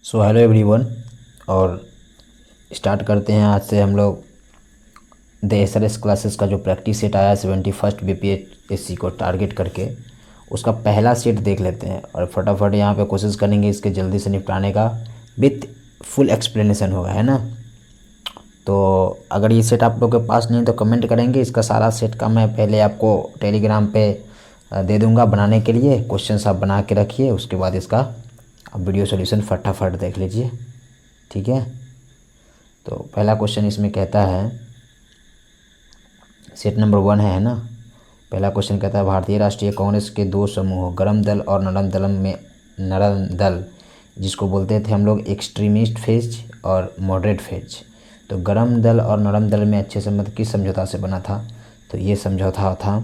So hello everyone. और start करते हैं आज से हम लोग द एसआरएस क्लासेस का जो प्रैक्टिस सेट आया 71st बीपीएससी को टारगेट करके उसका पहला सेट देख लेते हैं और फटाफट यहाँ पे कोशिश करेंगे इसके जल्दी से निपटाने का। विथ फुल एक्सप्लेनेशन होगा, है ना। तो अगर ये सेट आप लोग के पास नहीं तो कमेंट करेंगे, इसका सारा सेट का मैं पहले आपको टेलीग्राम पे दे दूंगा बनाने के लिए। क्वेश्चंस आप बना के रखिए, उसके बाद इसका आप वीडियो सॉल्यूशन फटाफट देख लीजिए, ठीक है। तो पहला क्वेश्चन इसमें कहता है, सेट नंबर 1 है ना। पहला क्वेश्चन कहता है भारतीय राष्ट्रीय कांग्रेस के दो समूह गरम दल और नरम दल जिसको बोलते थे हम लोग एक्सट्रीमिस्ट फेज और मॉडरेट फेज। तो गरम दल और नरम दल में अच्छे से मतलब किस समझौता से बना था? तो ये समझौता था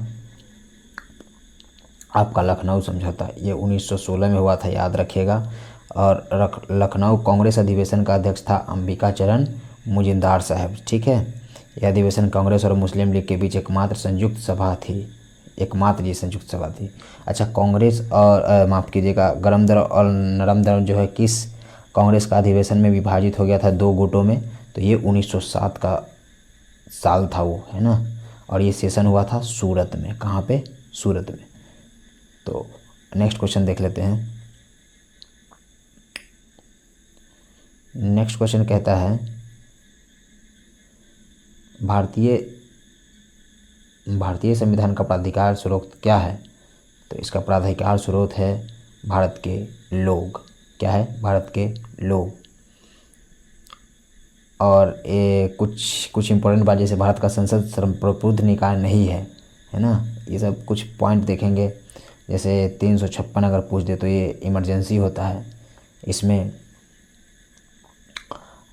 आपका लखनऊ समझौता। ये 1916 में हुआ था, याद रखिएगा। और लखनऊ कांग्रेस अधिवेशन का अध्यक्ष था अंबिका चरण मुजिंदार साहब, ठीक है। यह अधिवेशन कांग्रेस और मुस्लिम लीग के बीच एकमात्र संयुक्त सभा थी, एकमात्र ये संयुक्त सभा थी। अच्छा, कांग्रेस और माफ़ कीजिएगा, गरम दल और नरम दल जो है किस कांग्रेस का अधिवेशन में विभाजित हो गया था 2 गुटों में? तो ये 1907 का साल था वो, है ना। और ये सेशन हुआ था सूरत में। कहाँ पे? सूरत में। तो नेक्स्ट क्वेश्चन देख लेते हैं। नेक्स्ट क्वेश्चन कहता है भारतीय संविधान का प्राधिकार स्रोत क्या है? तो इसका प्राधिकार स्रोत है भारत के लोग। क्या है? भारत के लोग। और ये कुछ इंपॉर्टेंट बात, जैसे भारत का संसद सर्वप्रभुत्व निकाय नहीं है, है ना। ये सब कुछ पॉइंट देखेंगे। जैसे 356 अगर पूछ दे तो ये इमरजेंसी होता है। इसमें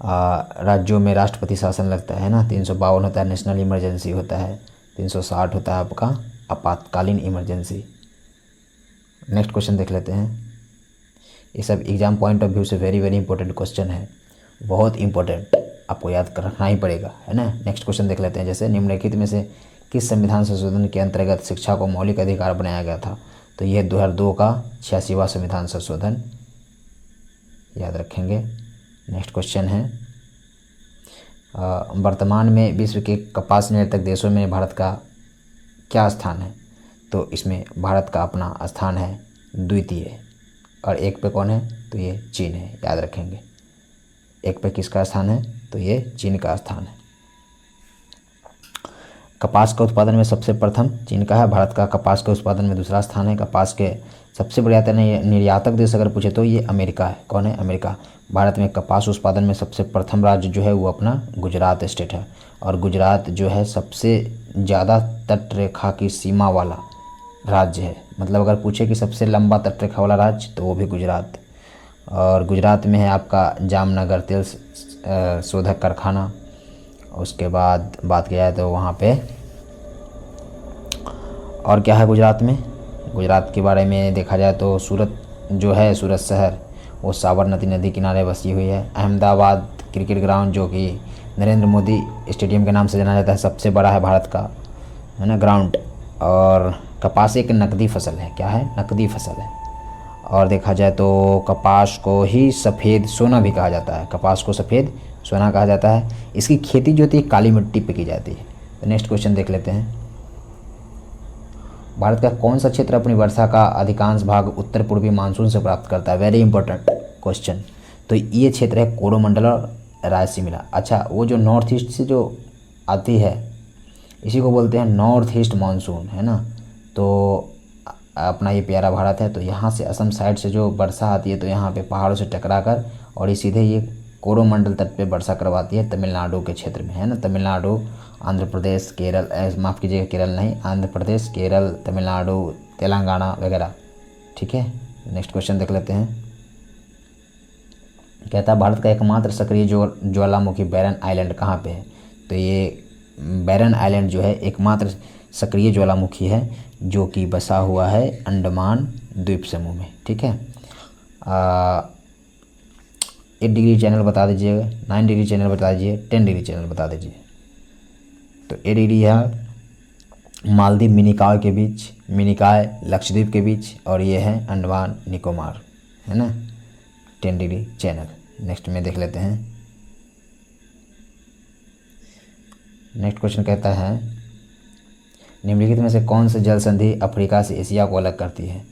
राज्यों में राष्ट्रपति शासन लगता है ना। 352 होता है नेशनल इमरजेंसी होता है। 360 होता है आपका आपातकालीन इमरजेंसी। नेक्स्ट क्वेश्चन देख लेते हैं। ये सब एग्जाम पॉइंट ऑफ व्यू से वेरी वेरी इंपॉर्टेंट क्वेश्चन है, बहुत इंपॉर्टेंट, आपको याद कर रखना ही पड़ेगा, है ना। नेक्स्ट क्वेश्चन देख लेते हैं। जैसे निम्नलिखित में से किस संविधान संशोधन के अंतर्गत शिक्षा को मौलिक अधिकार बनाया गया था? तो यह 2002 का 86वां संविधान संशोधन, याद रखेंगे। नेक्स्ट क्वेश्चन है, वर्तमान में विश्व के कपास निर्यातक देशों में भारत का क्या स्थान है? तो इसमें भारत का अपना स्थान है द्वितीय। और एक पे कौन है? तो ये चीन है, याद रखेंगे। एक पे किसका स्थान है? तो ये चीन का स्थान है। कपास का उत्पादन में सबसे प्रथम चीन का है, भारत का कपास के उत्पादन में दूसरा स्थान है। कपास के सबसे बड़े निर्यातक देश अगर पूछे तो ये अमेरिका है। कौन है? अमेरिका। भारत में कपास उत्पादन में सबसे प्रथम राज्य जो है वो अपना गुजरात स्टेट है। और गुजरात जो है सबसे ज़्यादा तट रेखा की सीमा वाला राज्य है। मतलब अगर पूछे कि सबसे लंबा तट रेखा वाला राज्य तो वो भी गुजरात। और गुजरात में है आपका जामनगर तेल शोधक कारखाना। उसके बाद बात किया जाए तो वहाँ पे और क्या है गुजरात में? गुजरात के बारे में देखा जाए तो सूरत जो है, सूरत शहर, वो साबरमती नदी किनारे बसी हुई है। अहमदाबाद क्रिकेट ग्राउंड जो कि नरेंद्र मोदी स्टेडियम के नाम से जाना जाता है, सबसे बड़ा है भारत का, है ना, ग्राउंड। और कपास एक नकदी फसल है। क्या है? नकदी फसल है। और देखा जाए तो कपास को ही सफ़ेद सोना भी कहा जाता है। कपास को सफ़ेद सोना कहा जाता है। इसकी खेती जो होती है काली मिट्टी पे की जाती है। तो नेक्स्ट क्वेश्चन देख लेते हैं। भारत का कौन सा क्षेत्र अपनी वर्षा का अधिकांश भाग उत्तर पूर्वी मानसून से प्राप्त करता है? Very important question. तो ये क्षेत्र है कोरोमंडल और रायसीमिला। अच्छा, वो जो नॉर्थ ईस्ट से जो आती है इसी को बोलते हैं नॉर्थ ईस्ट मानसून, है ना। तो अपना ये प्यारा भारत है, तो यहाँ से असम साइड से जो वर्षा आती है तो यहाँ पे पहाड़ों से टकरा कर और ये सीधे ये कोरोमंडल तट पे वर्षा करवाती है तमिलनाडु के क्षेत्र में, है ना। तमिलनाडु, आंध्र प्रदेश, केरल, माफ़ कीजिएगा केरल नहीं, आंध्र प्रदेश, केरल, तमिलनाडु, तेलंगाना वगैरह, ठीक है। नेक्स्ट क्वेश्चन देख लेते हैं। कहता है भारत का एकमात्र सक्रिय ज्वालामुखी बैरन आइलैंड कहाँ पे है? तो ये बैरन आइलैंड जो है एकमात्र सक्रिय ज्वालामुखी है जो कि बसा हुआ है अंडमान द्वीप समूह में, ठीक है। 8 डिग्री चैनल बता दीजिएगा, 9 डिग्री चैनल बता दीजिए, 10 डिग्री चैनल बता दीजिए। तो 8 डिग्री है मालदीव मिनिकॉय के बीच, मिनिकॉय लक्षद्वीप के बीच, और ये है अंडमान निकोबार, है ना। 10 डिग्री चैनल। नेक्स्ट में देख लेते हैं। नेक्स्ट क्वेश्चन कहता है निम्नलिखित में से कौन सी जल संधि अफ्रीका से एशिया को अलग करती है।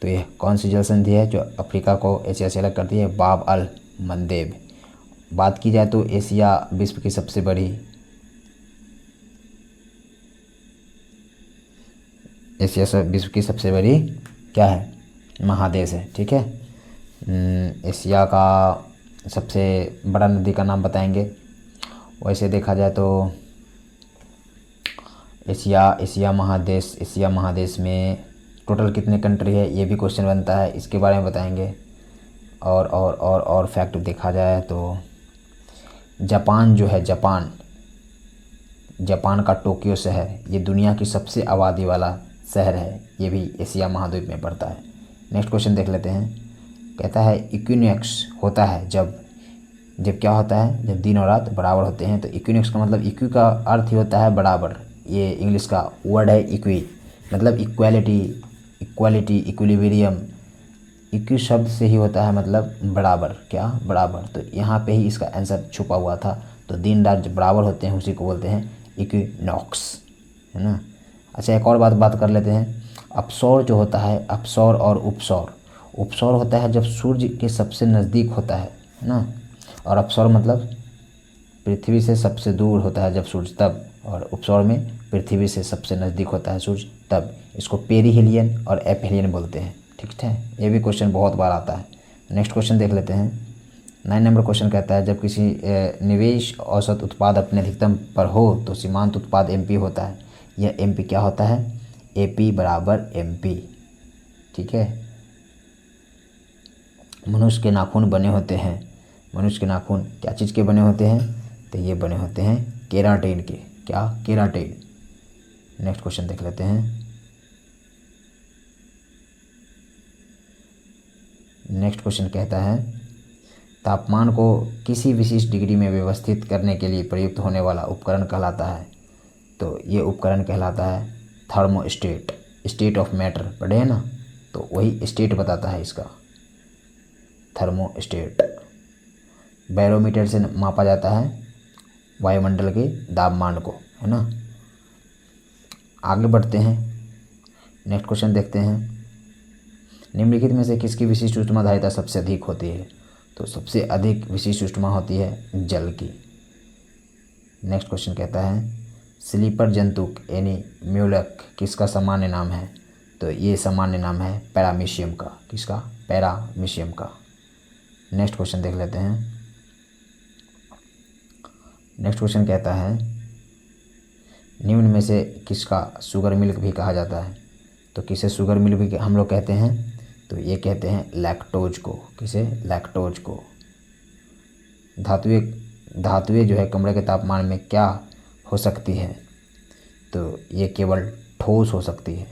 तो यह कौन सी जल संधि है जो अफ्रीका को एशिया से अलग करती है? बाब अल मंदेब। बात की जाए तो एशिया विश्व की सबसे बड़ी विश्व की सबसे बड़ी क्या है? महादेश है। ठीक है। एशिया का सबसे बड़ा नदी का नाम बताएंगे। वैसे देखा जाए तो एशिया महादेश में टोटल कितने कंट्री है, ये भी क्वेश्चन बनता है, इसके बारे में बताएंगे। और फैक्ट देखा जाए तो जापान जो है, जापान का टोक्यो शहर, ये दुनिया की सबसे आबादी वाला शहर है, ये भी एशिया महाद्वीप में पड़ता है। नेक्स्ट क्वेश्चन देख लेते हैं। कहता है इक्विनॉक्स होता है जब क्या होता है? जब दिन और रात बराबर होते हैं। तो इक्विनॉक्स का मतलब इक्वी का अर्थ ही होता है बराबर। ये इंग्लिश का वर्ड है इक्वी, मतलब इक्वालिटी, इक्विलिब्रियम। इक्वी शब्द से ही होता है मतलब बराबर। क्या? बराबर। तो यहाँ पे ही इसका आंसर छुपा हुआ था। तो दिन रात जब बराबर होते हैं उसी को बोलते हैं इक्विनॉक्स, है ना। अच्छा, एक और बात कर लेते हैं। अपसौर जो होता है, अपसौर और उपसौर होता है जब सूर्य के सबसे नज़दीक होता है ना। और अपसौर मतलब पृथ्वी से सबसे दूर होता है जब सूर्य, तब। और उपसौर में पृथ्वी से सबसे नज़दीक होता है सूर्य, तब। इसको पेरिहेलियन और एपहेलियन बोलते हैं। ठीक है। ये भी क्वेश्चन बहुत बार आता है। नेक्स्ट क्वेश्चन देख लेते हैं। 9 नंबर क्वेश्चन कहता है जब किसी निवेश औसत उत्पाद अपने अधिकतम पर हो तो सीमांत उत्पाद एमपी होता है। यह एमपी क्या होता है? एपी बराबर एमपी। ठीक है। मनुष्य के नाखून बने होते हैं। मनुष्य के नाखून क्या चीज़ के बने होते हैं? तो ये बने होते हैं केराटिन के। क्या? केराटिन। नेक्स्ट क्वेश्चन देख लेते हैं। नेक्स्ट क्वेश्चन कहता है तापमान को किसी विशिष्ट डिग्री में व्यवस्थित करने के लिए प्रयुक्त होने वाला उपकरण कहलाता है। तो ये उपकरण कहलाता है थर्मोस्टेट। स्टेट ऑफ मैटर पढ़े हैं ना, तो वही स्टेट बताता है इसका, थर्मोस्टेट। बैरोमीटर से मापा जाता है वायुमंडल के तापमान को, है ना। आगे बढ़ते हैं। नेक्स्ट क्वेश्चन देखते हैं। निम्नलिखित में से किसकी विशिष्ट ऊष्माधारिता सबसे अधिक होती है? तो सबसे अधिक विशिष्ट ऊष्मा होती है जल की। नेक्स्ट क्वेश्चन कहता है स्लीपर जंतुक यानी म्यूलक किसका सामान्य नाम है? तो ये सामान्य नाम है पैरामीशियम का। किसका? पैरामीशियम का। नेक्स्ट क्वेश्चन देख लेते हैं। नेक्स्ट क्वेश्चन कहता है निम्न में से किसका शुगर मिल्क भी कहा जाता है? तो किसे शुगर मिल्क भी हम लोग कहते हैं? तो ये कहते हैं लैक्टोज को। किसे? लैक्टोज को। धातुएं जो है कमरे के तापमान में क्या हो सकती है? तो ये केवल ठोस हो सकती है।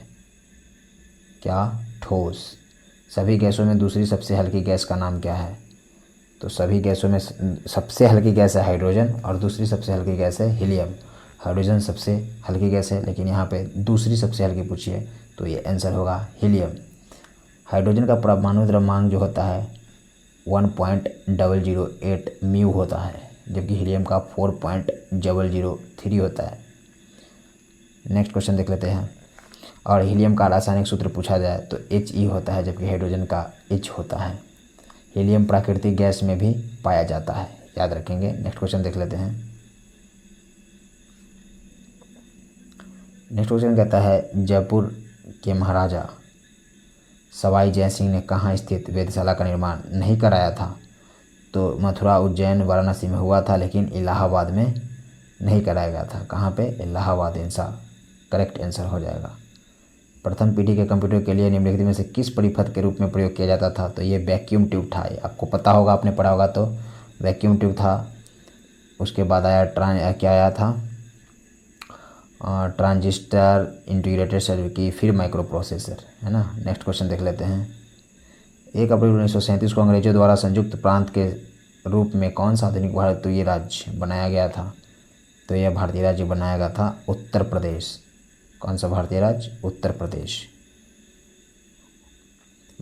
क्या? ठोस। सभी गैसों में दूसरी सबसे हल्की गैस का नाम क्या है? तो सभी गैसों में सबसे हल्की गैस है हाइड्रोजन और दूसरी सबसे हल्की गैस है हीलियम। हाइड्रोजन सबसे हल्की गैस है, लेकिन यहाँ पे दूसरी सबसे हल्की पूछी है, तो ये आंसर होगा हीलियम। हाइड्रोजन का परमाणु द्रव्यमान जो होता है 1.008 म्यू होता है, जबकि हीलियम का 4.003 होता है। नेक्स्ट क्वेश्चन देख लेते हैं। और हीलियम का रासायनिक सूत्र पूछा जाए तो He होता है, जबकि हाइड्रोजन का H होता है। हीलियम प्राकृतिक गैस में भी पाया जाता है, याद रखेंगे। नेक्स्ट क्वेश्चन देख लेते हैं। नेक्स्ट क्वेश्चन कहता है जयपुर के महाराजा सवाई जय सिंह ने कहाँ स्थित वेधशाला का निर्माण नहीं कराया था? तो मथुरा, उज्जैन, वाराणसी में हुआ था, लेकिन इलाहाबाद में नहीं कराया गया था। कहाँ पे? इलाहाबाद। आंसर करेक्ट आंसर हो जाएगा। प्रथम पीढ़ी के कंप्यूटर के लिए निम्नलिखित में से किस परिपथ के रूप में प्रयोग किया जाता था? तो ये वैक्यूम ट्यूब था। आपको पता होगा, आपने पढ़ा होगा, तो वैक्यूम ट्यूब था। उसके बाद आया क्या आया था? ट्रांजिस्टर, इंटीग्रेटेड सर्किट, फिर माइक्रो प्रोसेसर, है ना। नेक्स्ट क्वेश्चन देख लेते हैं। 1 अप्रैल 1937 को अंग्रेजों द्वारा संयुक्त प्रांत के रूप में कौन सा आधुनिक भारतीय राज्य बनाया गया था? तो यह भारतीय राज्य बनाया गया था उत्तर प्रदेश। कौन सा भारतीय राज्य? उत्तर प्रदेश।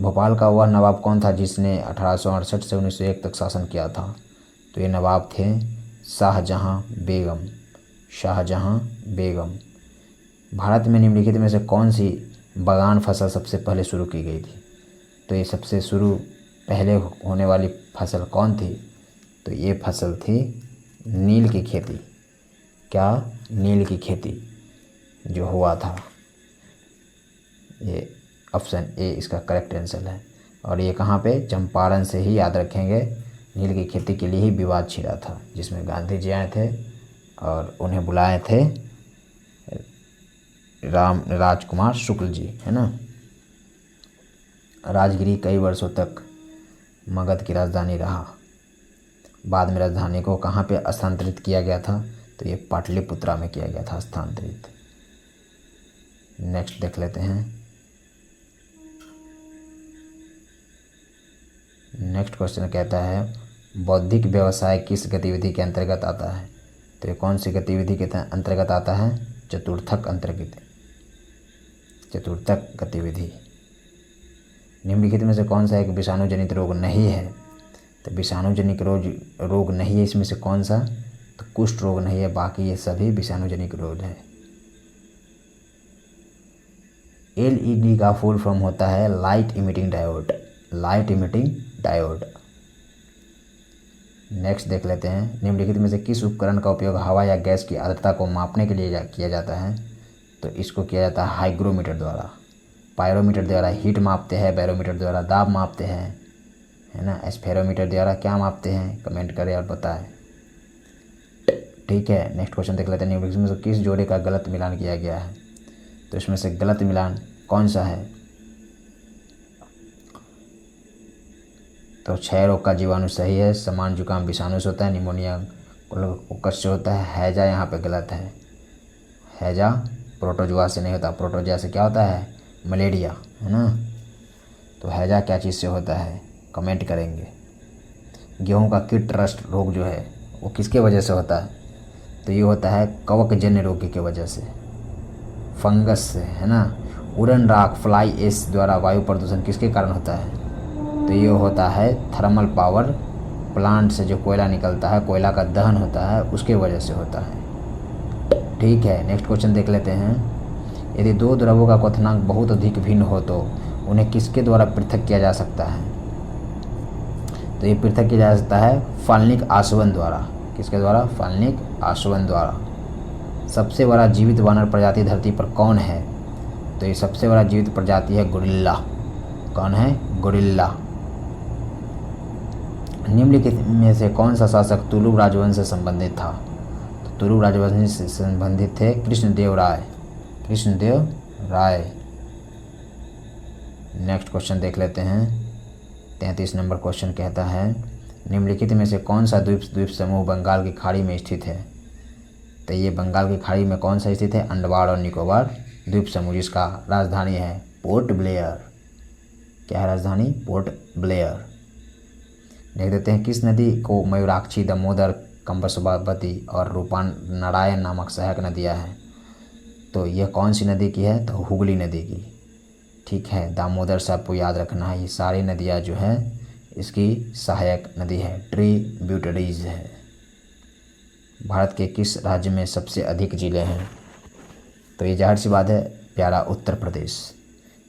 भोपाल का वह नवाब कौन था जिसने 1868 से 1901 तक शासन किया था? तो ये नवाब थे शाहजहां बेगम। शाहजहां बेगम। भारत में निम्नलिखित में से कौन सी बगान फसल सबसे पहले शुरू की गई थी? तो ये सबसे पहले होने वाली फसल कौन थी? तो ये फसल थी नील की खेती। क्या? नील की खेती जो हुआ था। ये ऑप्शन ए इसका करेक्ट आंसर है। और ये कहाँ पे? चंपारण से ही, याद रखेंगे। नील की खेती के लिए ही विवाद छिड़ा था, जिसमें गांधी जी आए थे और उन्हें बुलाए थे राजकुमार शुक्ल जी, है ना। राजगिरी कई वर्षों तक मगध की राजधानी रहा। बाद में राजधानी को कहाँ पे स्थानांतरित किया गया था? तो ये पाटलिपुत्रा में किया गया था स्थानांतरित। नेक्स्ट देख लेते हैं। नेक्स्ट क्वेश्चन कहता है बौद्धिक व्यवसाय किस गतिविधि के अंतर्गत आता है? तो ये कौन सी गतिविधि के अंतर्गत आता है? चतुर्थक अंतर्गत। चतुर्थक गतिविधि। निम्नलिखित में से कौन सा एक विषाणु जनित रोग नहीं है? तो विषाणु जनित रोग नहीं है इसमें से कौन सा? तो कुष्ठ रोग नहीं है, बाकी ये सभी विषाणु जनित रोग है। LED का फुल फॉर्म होता है light emitting diode. Light emitting diode. Next देख लेते हैं। निम्नलिखित में से किस उपकरण का उपयोग हवा या गैस की आर्द्रता को मापने के लिए किया जाता है? तो इसको किया जाता है हाइग्रोमीटर द्वारा। पायरोमीटर द्वारा हीट मापते हैं, बैरोमीटर द्वारा दाब मापते हैं, है ना। एस्फेरोमीटर द्वारा क्या मापते हैं? कमेंट करें और बताएं। ठीक है, नेक्स्ट क्वेश्चन देख लेते हैं। निम्नलिखित में से किस जोड़े का गलत मिलान किया गया है? तो इसमें से गलत मिलान कौन सा है? तो क्षय रोग का जीवाणु सही है, समान जुकाम विषाणु से होता है, निमोनिया कोकस से होता है, हैजा यहाँ पे गलत है। हैजा प्रोटोजुआ से नहीं होता, प्रोटोजुआ से क्या होता है? मलेरिया, है ना। तो हैजा क्या चीज़ से होता है? कमेंट करेंगे। गेहूं का कीट रस्ट रोग जो है वो किसके वजह से होता है? तो ये होता है कवकजन्य रोग की वजह से, फंगस से, है ना। उड़न राख फ्लाई एश द्वारा वायु प्रदूषण किसके कारण होता है? तो ये होता है थर्मल पावर प्लांट से जो कोयला निकलता है, कोयला का दहन होता है, उसके वजह से होता है। ठीक है, नेक्स्ट क्वेश्चन देख लेते हैं। यदि दो द्रवों का क्वथनांक बहुत अधिक भिन्न हो तो उन्हें किसके द्वारा पृथक किया जा सकता है? तो ये पृथक किया जा सकता है फाल्निक आसवन द्वारा। किसके द्वारा? फाल्निक आसवन द्वारा। सबसे बड़ा जीवित वानर प्रजाति धरती पर कौन है? तो ये सबसे बड़ा जीवित प्रजाति है गोरिल्ला। कौन है? गोरिल्ला। निम्नलिखित में से कौन सा शासक तुलुक राजवंश से संबंधित था? तो तुलुक राजवंश से संबंधित थे कृष्णदेव राय। कृष्णदेव राय। नेक्स्ट क्वेश्चन देख लेते हैं। 33 नंबर क्वेश्चन कहता है निम्नलिखित में से कौन सा द्वीप समूह बंगाल की खाड़ी में स्थित है? तो ये बंगाल की खाड़ी में कौन सा स्थित है? अंडमान और निकोबार द्वीप समूह, जिसका राजधानी है पोर्ट ब्लेयर। क्या है राजधानी? Port Blair. देख देते हैं किस नदी को मयूराक्षी, दामोदर, कंबसवती और रूपनारायण नामक सहायक नदियाँ हैं? तो यह कौन सी नदी की है? तो हुगली नदी की। ठीक है, दामोदर से आपको याद रखना है। ये सारी नदियाँ जो हैं इसकी सहायक नदी है, ट्रिब्यूटरीज है। भारत के किस राज्य में सबसे अधिक जिले हैं? तो ये जाहिर सी बात है प्यारा उत्तर प्रदेश।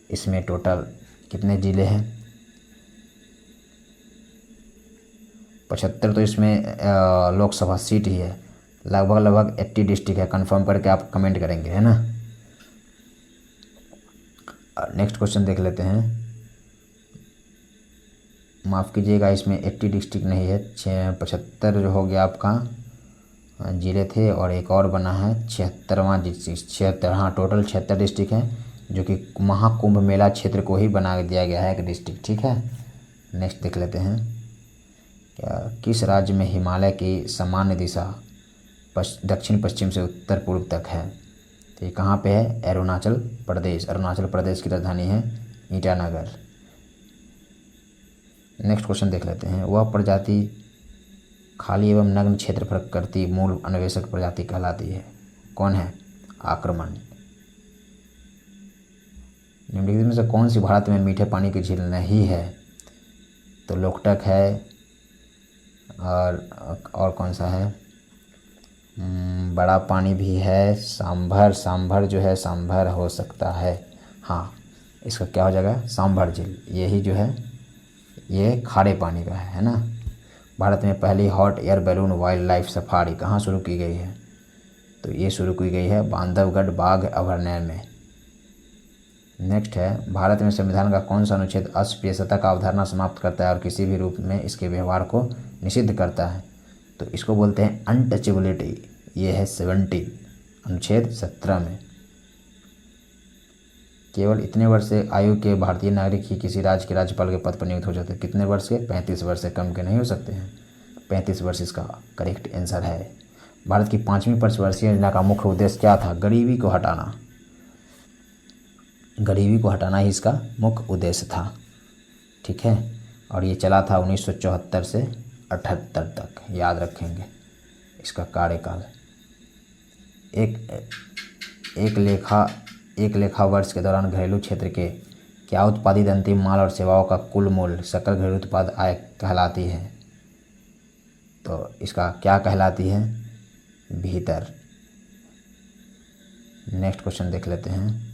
इसमें टोटल कितने ज़िले हैं? 75 तो इसमें लोकसभा सीट ही है। लगभग 80 डिस्ट्रिक्ट है। कंफर्म करके आप कमेंट करेंगे, है ना। नेक्स्ट क्वेश्चन देख लेते हैं। माफ़ कीजिएगा, इसमें 80 डिस्ट्रिक्ट नहीं है, 75 जो हो गया आपका ज़िले थे और एक और बना है 76वां डिस्ट्रिक्ट। 76, हाँ, टोटल 76 डिस्ट्रिक्ट हैं, जो कि महाकुंभ मेला क्षेत्र को ही बना दिया गया है एक डिस्ट्रिक्ट। ठीक है, नेक्स्ट देख लेते हैं। क्या किस राज्य में हिमालय की सामान्य दिशा दक्षिण पश्चिम से उत्तर पूर्व तक है? तो ये कहाँ पे है? अरुणाचल प्रदेश। अरुणाचल प्रदेश की राजधानी है ईटानगर। नेक्स्ट क्वेश्चन देख लेते हैं। वह प्रजाति खाली एवं नग्न क्षेत्र पर करती मूल अन्वेषक प्रजाति कहलाती है? कौन है? आक्रमण। निम्नलिखित में से कौन सी भारत में मीठे पानी की झील नहीं है? तो लोकटक है, और कौन सा है? बड़ा पानी भी है, सांभर जो है, सांभर हो सकता है। हाँ, इसका क्या हो जाएगा? सांभर झील। यही जो है ये खारे पानी का है ना। भारत में पहली hot air balloon wild life safari कहाँ शुरू की गई है? तो ये शुरू की गई है बांधवगढ़ बाघ अभयारण्य में। नेक्स्ट है, भारत में संविधान का कौन सा अनुच्छेद अस्पृश्यता का अवधारणा समाप्त करता है और किसी भी रूप में इसके व्यवहार को निषिद्ध करता है? तो इसको बोलते हैं अनटचेबिलिटी। ये है 70, अनुच्छेद 17 में। केवल इतने वर्ष से आयु के भारतीय नागरिक ही किसी राज्य के राज्यपाल के पद पर नियुक्त हो जाते हैं। कितने वर्ष के? 35 वर्ष से कम के नहीं हो सकते हैं। 35 वर्ष इसका करेक्ट आंसर है। भारत की 5वीं पंचवर्षीय योजना का मुख्य उद्देश्य क्या था? गरीबी को हटाना। गरीबी को हटाना ही इसका मुख्य उद्देश्य था। ठीक है, और ये चला था 1974 से 78 तक, याद रखेंगे इसका कार्यकाल। एक लेखा वर्ष के दौरान घरेलू क्षेत्र के क्या उत्पादित अंतिम माल और सेवाओं का कुल मूल्य सकल घरेलू उत्पाद आय कहलाती है? तो इसका क्या कहलाती है? भीतर। नेक्स्ट क्वेश्चन देख लेते हैं।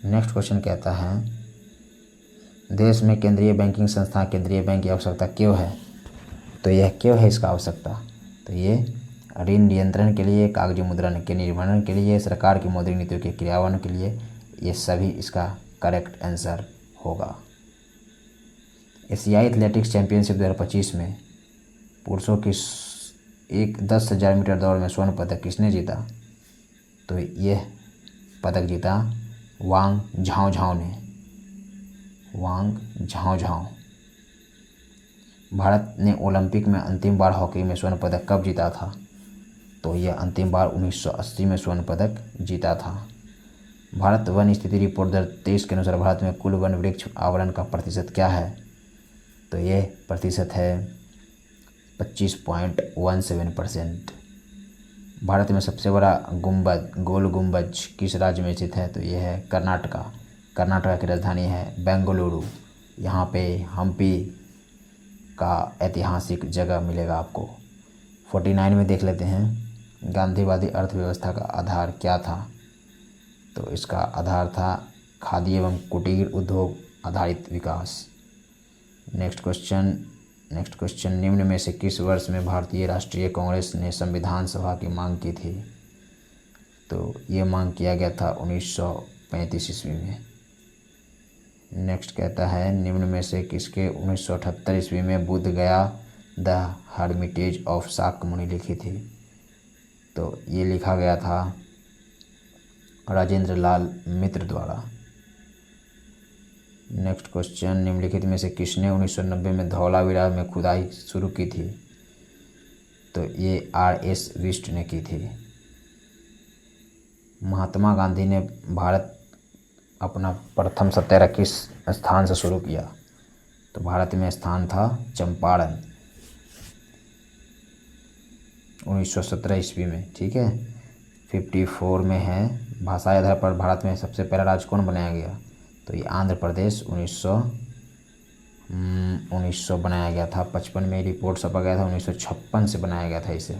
नेक्स्ट क्वेश्चन कहता है, देश में केंद्रीय बैंकिंग संस्था केंद्रीय बैंक की आवश्यकता क्यों है? तो यह क्यों है इसका आवश्यकता? तो ये ऋण नियंत्रण के लिए, कागजी मुद्रण के निर्वहन के लिए, सरकार की मौद्रिक नीतियों के क्रियान्वयन के लिए, ये सभी इसका करेक्ट आंसर होगा। एशियाई एथलेटिक्स चैंपियनशिप 2025 में पुरुषों की 10,000 मीटर दौड़ में स्वर्ण पदक किसने जीता? तो यह पदक जीता वांग झाओ ने। वांग झाओ। भारत ने ओलंपिक में अंतिम बार हॉकी में स्वर्ण पदक कब जीता था? तो यह अंतिम बार 1980 में स्वर्ण पदक जीता था। भारत वन स्थिति रिपोर्ट 2023 के अनुसार भारत में कुल वन वृक्ष आवरण का प्रतिशत क्या है? तो यह प्रतिशत है 25.17%। भारत में सबसे बड़ा गोल गुंबज किस राज्य में स्थित है? तो यह है कर्नाटका। कर्नाटका की राजधानी है बेंगलुरु। यहाँ पे हम्पी का ऐतिहासिक जगह मिलेगा आपको। 49 में देख लेते हैं, गांधीवादी अर्थव्यवस्था का आधार क्या था? तो इसका आधार था खादी एवं कुटीर उद्योग आधारित विकास। नेक्स्ट क्वेश्चन, निम्न में से किस वर्ष में भारतीय राष्ट्रीय कांग्रेस ने संविधान सभा की मांग की थी? तो ये मांग किया गया था 1935 ईस्वी में। नेक्स्ट कहता है, निम्न में से किसके 1978 ईस्वी में बुद्ध गया द हर्मिटेज ऑफ शाक्यमुनि लिखी थी? तो ये लिखा गया था राजेंद्र लाल मित्र द्वारा। नेक्स्ट क्वेश्चन, निम्नलिखित में से किसने 1990 में धौलावीरा में खुदाई शुरू की थी? तो ये R.S. बिष्ट ने की थी। महात्मा गांधी ने भारत अपना प्रथम सत्याग्रह किस स्थान से शुरू किया? तो भारत में स्थान था चंपारण, 1917 ईस्वी में। ठीक है, 54 में है। भाषा आधार पर भारत में सबसे पहला राज्य कौन बनाया गया? तो ये आंध्र प्रदेश 1900 बनाया गया था। 55 में रिपोर्ट छपा गया था, 1956 से बनाया गया था इसे,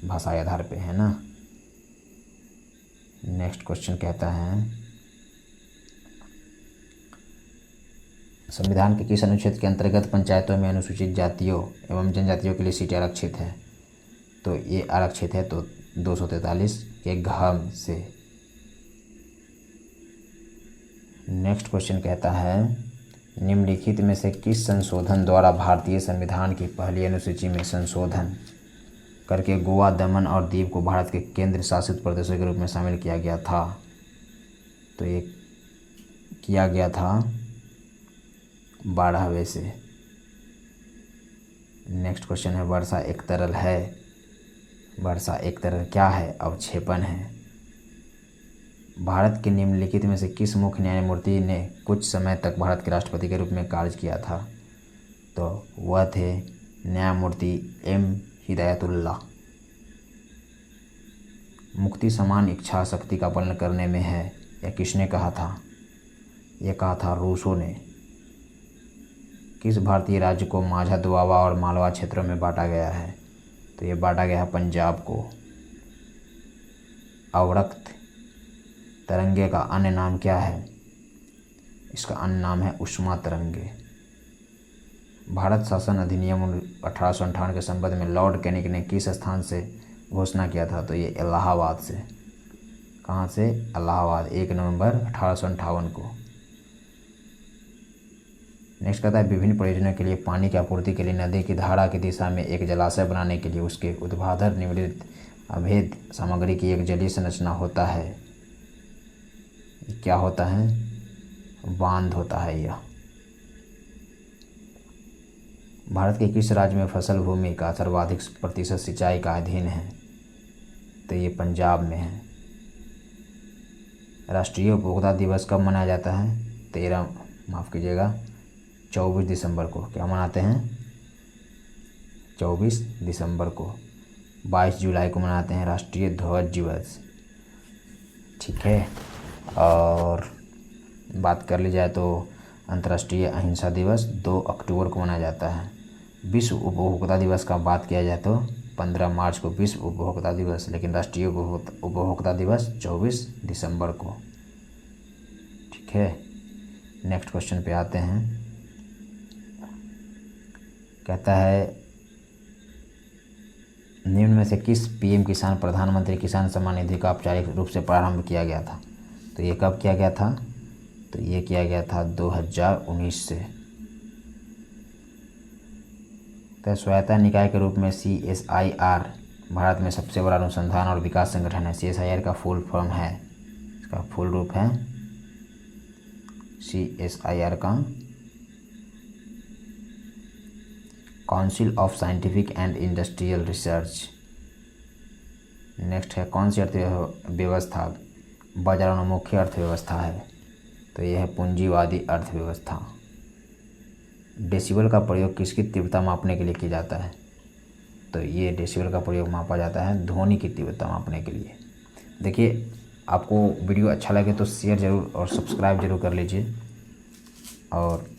भाषा आधार पे, है ना। नेक्स्ट क्वेश्चन कहता है, संविधान के किस अनुच्छेद के अंतर्गत पंचायतों में अनुसूचित जातियों एवं जनजातियों के लिए सीटें आरक्षित है? तो ये आरक्षित है तो 243 के घ से। नेक्स्ट क्वेश्चन कहता है, निम्नलिखित में से किस संशोधन द्वारा भारतीय संविधान की पहली अनुसूची में संशोधन करके गोवा, दमन और दीव को भारत के केंद्र शासित प्रदेशों के रूप में शामिल किया गया था? तो ये किया गया था 12वें से। नेक्स्ट क्वेश्चन है, वर्षा एक तरल है। वर्षा एक तरल क्या है? अवक्षेपण है। भारत के निम्नलिखित में से किस मुख्य न्यायमूर्ति ने कुछ समय तक भारत के राष्ट्रपति के रूप में कार्य किया था? तो वह थे न्यायमूर्ति M. हिदायतुल्लाह। मुक्ति समान इच्छा शक्ति का पालन करने में है। यह किसने कहा था? यह कहा था रूसो ने। किस भारतीय राज्य को माझा, दोआबा और मालवा क्षेत्रों में बांटा गया है? तो ये बांटा गया है पंजाब को। अवरक्त तरंगे का अन्य नाम क्या है? इसका अन्य नाम है उष्मा तरंगे। भारत शासन अधिनियम 1858 के संबंध में लॉर्ड कैनिंग ने किस स्थान से घोषणा किया था? तो ये इलाहाबाद से। कहाँ से? इलाहाबाद, 1 नवंबर 1858 को। नेक्स्ट कहता है विभिन्न प्रयोजनों के लिए पानी की आपूर्ति के लिए नदी की धारा की दिशा में एक जलाशय बनाने के लिए उसके ऊर्ध्वाधर निम्नलिखित अभेद सामग्री की एक जलीय संरचना होता है। क्या होता है? बांध होता है यह। भारत के किस राज्य में फसल भूमि का सर्वाधिक प्रतिशत सिंचाई का अधीन है? तो ये पंजाब में है। राष्ट्रीय उपभोक्ता दिवस कब मनाया जाता है? 24 दिसंबर को। क्या मनाते हैं? 24 दिसंबर को। 22 जुलाई को मनाते हैं राष्ट्रीय ध्वज दिवस। ठीक है। और बात कर ली जाए तो अंतर्राष्ट्रीय अहिंसा दिवस 2 अक्टूबर को मनाया जाता है। विश्व उपभोक्ता दिवस का बात किया जाए तो 15 मार्च को विश्व उपभोक्ता दिवस, लेकिन राष्ट्रीय उपभोक्ता दिवस 24 दिसंबर को। ठीक है। नेक्स्ट क्वेश्चन पे आते हैं। कहता है निम्न में से किस पीएम किसान प्रधानमंत्री किसान सम्मान निधि का औपचारिक रूप से प्रारंभ किया गया था? तो ये कब किया गया था? तो ये किया गया था 2019 से। तो स्वायत्ता निकाय के रूप में CSIR भारत में सबसे बड़ा अनुसंधान और विकास संगठन है। CSIR का फुल फॉर्म है, इसका फुल रूप है CSIR का council of scientific and industrial research. Next है कौन सी अर्थव्यवस्था बाजारोन्मुखी अर्थव्यवस्था है? तो यह है पूंजीवादी अर्थव्यवस्था। डेसिबल का प्रयोग किसकी तीव्रता मापने के लिए किया जाता है? तो ये डेसिबल का प्रयोग मापा जाता है ध्वनि की तीव्रता मापने के लिए। देखिए, आपको वीडियो अच्छा लगे तो शेयर ज़रूर और सब्सक्राइब जरूर कर लीजिए। और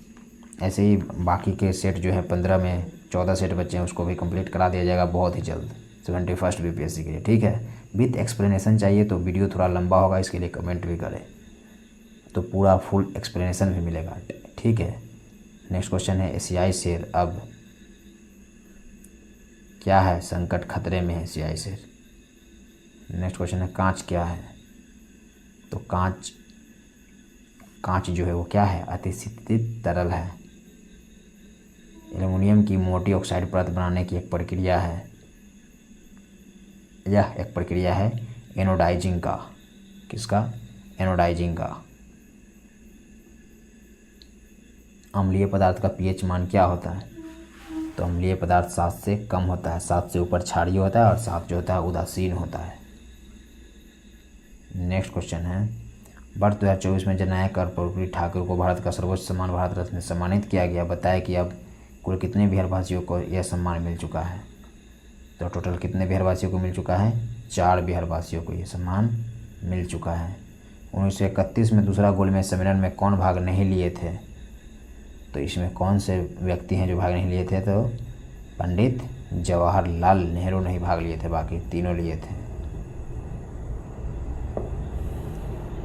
ऐसे ही बाकी के सेट जो है 15 में 14 सेट बच्चे हैं, उसको भी कंप्लीट करा दिया जाएगा बहुत ही जल्द 71st BPSC के लिए। ठीक है। विथ एक्सप्लेनेशन चाहिए तो वीडियो थोड़ा लंबा होगा, इसके लिए कमेंट भी करें तो पूरा फुल एक्सप्लेनेशन भी मिलेगा। ठीक है। नेक्स्ट क्वेश्चन है एशियाई शेर अब क्या है? संकट खतरे में है एशियाई शेर। नेक्स्ट क्वेश्चन है कांच क्या है? तो कांच जो है वो क्या है? अतिशीतित तरल है। एल्युमिनियम की मोटी ऑक्साइड परत बनाने की एक प्रक्रिया है। यह एक प्रक्रिया है एनोडाइजिंग का। किसका? एनोडाइजिंग का। अम्लीय पदार्थ का पीएच मान क्या होता है? तो अम्लीय पदार्थ 7 से कम होता है, 7 से ऊपर क्षारीय होता है और 7 जो होता है उदासीन होता है। नेक्स्ट क्वेश्चन है वर्ष 2024 में जननायक कर्पूरी ठाकुर को भारत का सर्वोच्च सम्मान भारत रत्न से सम्मानित किया गया। बताया कि अब कुल कितने बिहारवासियों को यह सम्मान मिल चुका है? तो टोटल कितने बिहारवासियों को मिल चुका है? 4 बिहारवासियों को यह सम्मान मिल चुका है। 1931 में दूसरा गोलमेज सम्मेलन में कौन भाग नहीं लिए थे? तो इसमें कौन से व्यक्ति हैं जो भाग नहीं लिए थे? तो पंडित जवाहरलाल नेहरू नहीं भाग लिए थे, बाकी तीनों लिए थे।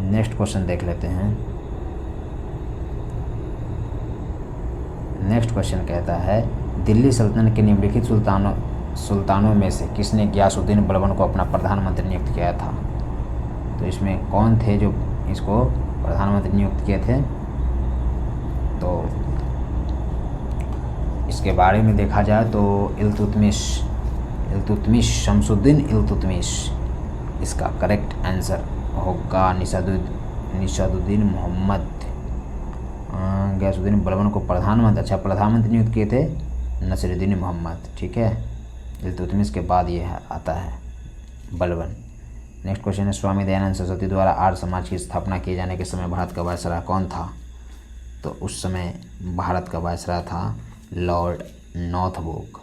नेक्स्ट क्वेश्चन देख लेते हैं। नेक्स्ट क्वेश्चन कहता है दिल्ली सल्तनत के निम्नलिखित सुल्तानों में से किसने गियासुद्दीन बलबन को अपना प्रधानमंत्री नियुक्त किया था? तो इसमें कौन थे जो इसको प्रधानमंत्री नियुक्त किए थे? तो इसके बारे में देखा जाए तो इल्तुतमिश शमसुद्दीन इल्तुतमिश इसका करेक्ट आंसर होगा। निशादुद्दीन मोहम्मद गियासुद्दीन बलबन को प्रधानमंत्री नियुक्त किए थे नसीरुद्दीन मोहम्मद। ठीक है। इल्तुतमिश के बाद ये आता है बलबन। नेक्स्ट क्वेश्चन है स्वामी दयानंद सरस्वती द्वारा आर्य समाज की स्थापना किए जाने के समय भारत का वायसराय कौन था? तो उस समय भारत का वायसराय था लॉर्ड नॉर्थब्रुक।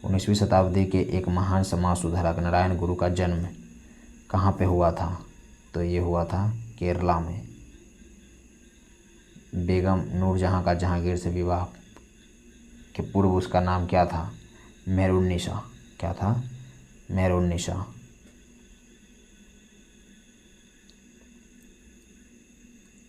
19वीं शताब्दी के एक महान समाज सुधारक नारायण गुरु का जन्म कहाँ पे हुआ था? तो ये हुआ था केरला में। बेगम नूरजहाँ का जहांगीर से विवाह के पूर्व उसका नाम क्या था? मेहरुन्निसा। क्या था? मेहरुन्निसा।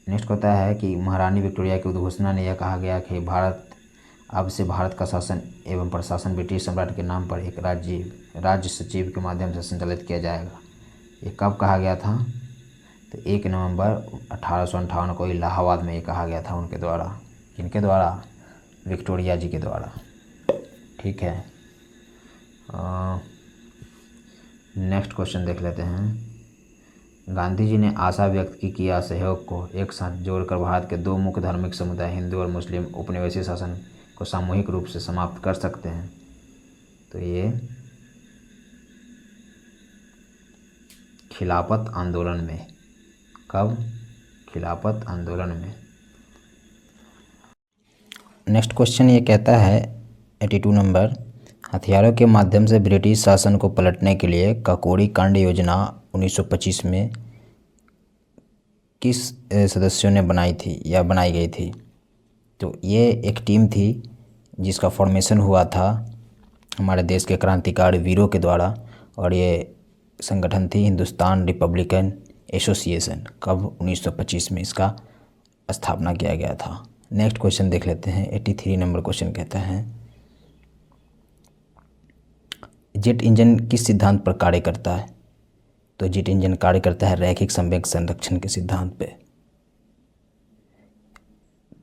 नेक्स्ट होता है कि महारानी विक्टोरिया की उद्घोषणा ने यह कहा गया कि भारत का शासन एवं प्रशासन ब्रिटिश सम्राट के नाम पर एक राज्य सचिव के माध्यम से संचालित किया जाएगा। ये कब कहा गया था? तो 1 नवंबर 1858 को इलाहाबाद में ये कहा गया था उनके द्वारा। किनके द्वारा? विक्टोरिया जी के द्वारा। ठीक है। नेक्स्ट क्वेश्चन देख लेते हैं। गांधी जी ने आशा व्यक्त की कि असहयोग को एक साथ जोड़कर भारत के दो मुख्य धार्मिक समुदाय हिंदू और मुस्लिम उपनिवेशी शासन को सामूहिक रूप से समाप्त कर सकते हैं। तो ये खिलाफत आंदोलन में। कब? खिलाफत आंदोलन में। नेक्स्ट क्वेश्चन ये कहता है 82 नंबर, हथियारों के माध्यम से ब्रिटिश शासन को पलटने के लिए काकोरी कांड योजना 1925 में किस सदस्यों ने बनाई थी या बनाई गई थी? तो ये एक टीम थी जिसका फॉर्मेशन हुआ था हमारे देश के क्रांतिकारी वीरों के द्वारा, और ये संगठन थी हिंदुस्तान रिपब्लिकन एसोसिएशन। कब? 1925 में इसका स्थापना किया गया था। नेक्स्ट क्वेश्चन देख लेते हैं। 83 नंबर क्वेश्चन कहता है जेट इंजन किस सिद्धांत पर कार्य करता है? तो जेट इंजन कार्य करता है रैखिक संवेग संरक्षण के सिद्धांत पे।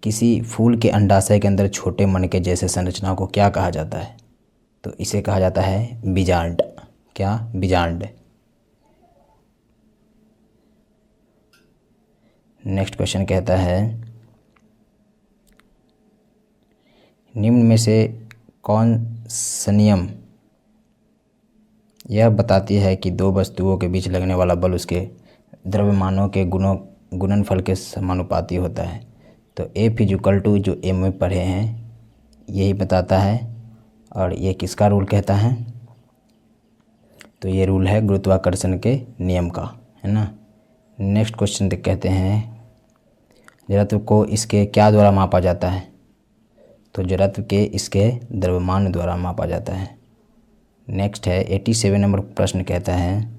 किसी फूल के अंडाशय के अंदर छोटे मनके जैसे संरचना को क्या कहा जाता है? तो इसे कहा जाता है बीजांड। क्या? बीजांड। नेक्स्ट क्वेश्चन कहता है निम्न में से कौन संयम यह बताती है कि दो वस्तुओं के बीच लगने वाला बल उसके द्रव्यमानों के गुणनफल के समानुपाती होता है? तो F = जो M में पढ़े हैं यही बताता है। और ये किसका रूल कहता है? तो ये रूल है गुरुत्वाकर्षण के नियम का, है ना। नेक्स्ट क्वेश्चन कहते हैं जड़त्व को इसके क्या द्वारा मापा जाता है? तो जड़त्व के इसके द्रव्यमान द्वारा मापा जाता है। नेक्स्ट है 87 नंबर प्रश्न कहता है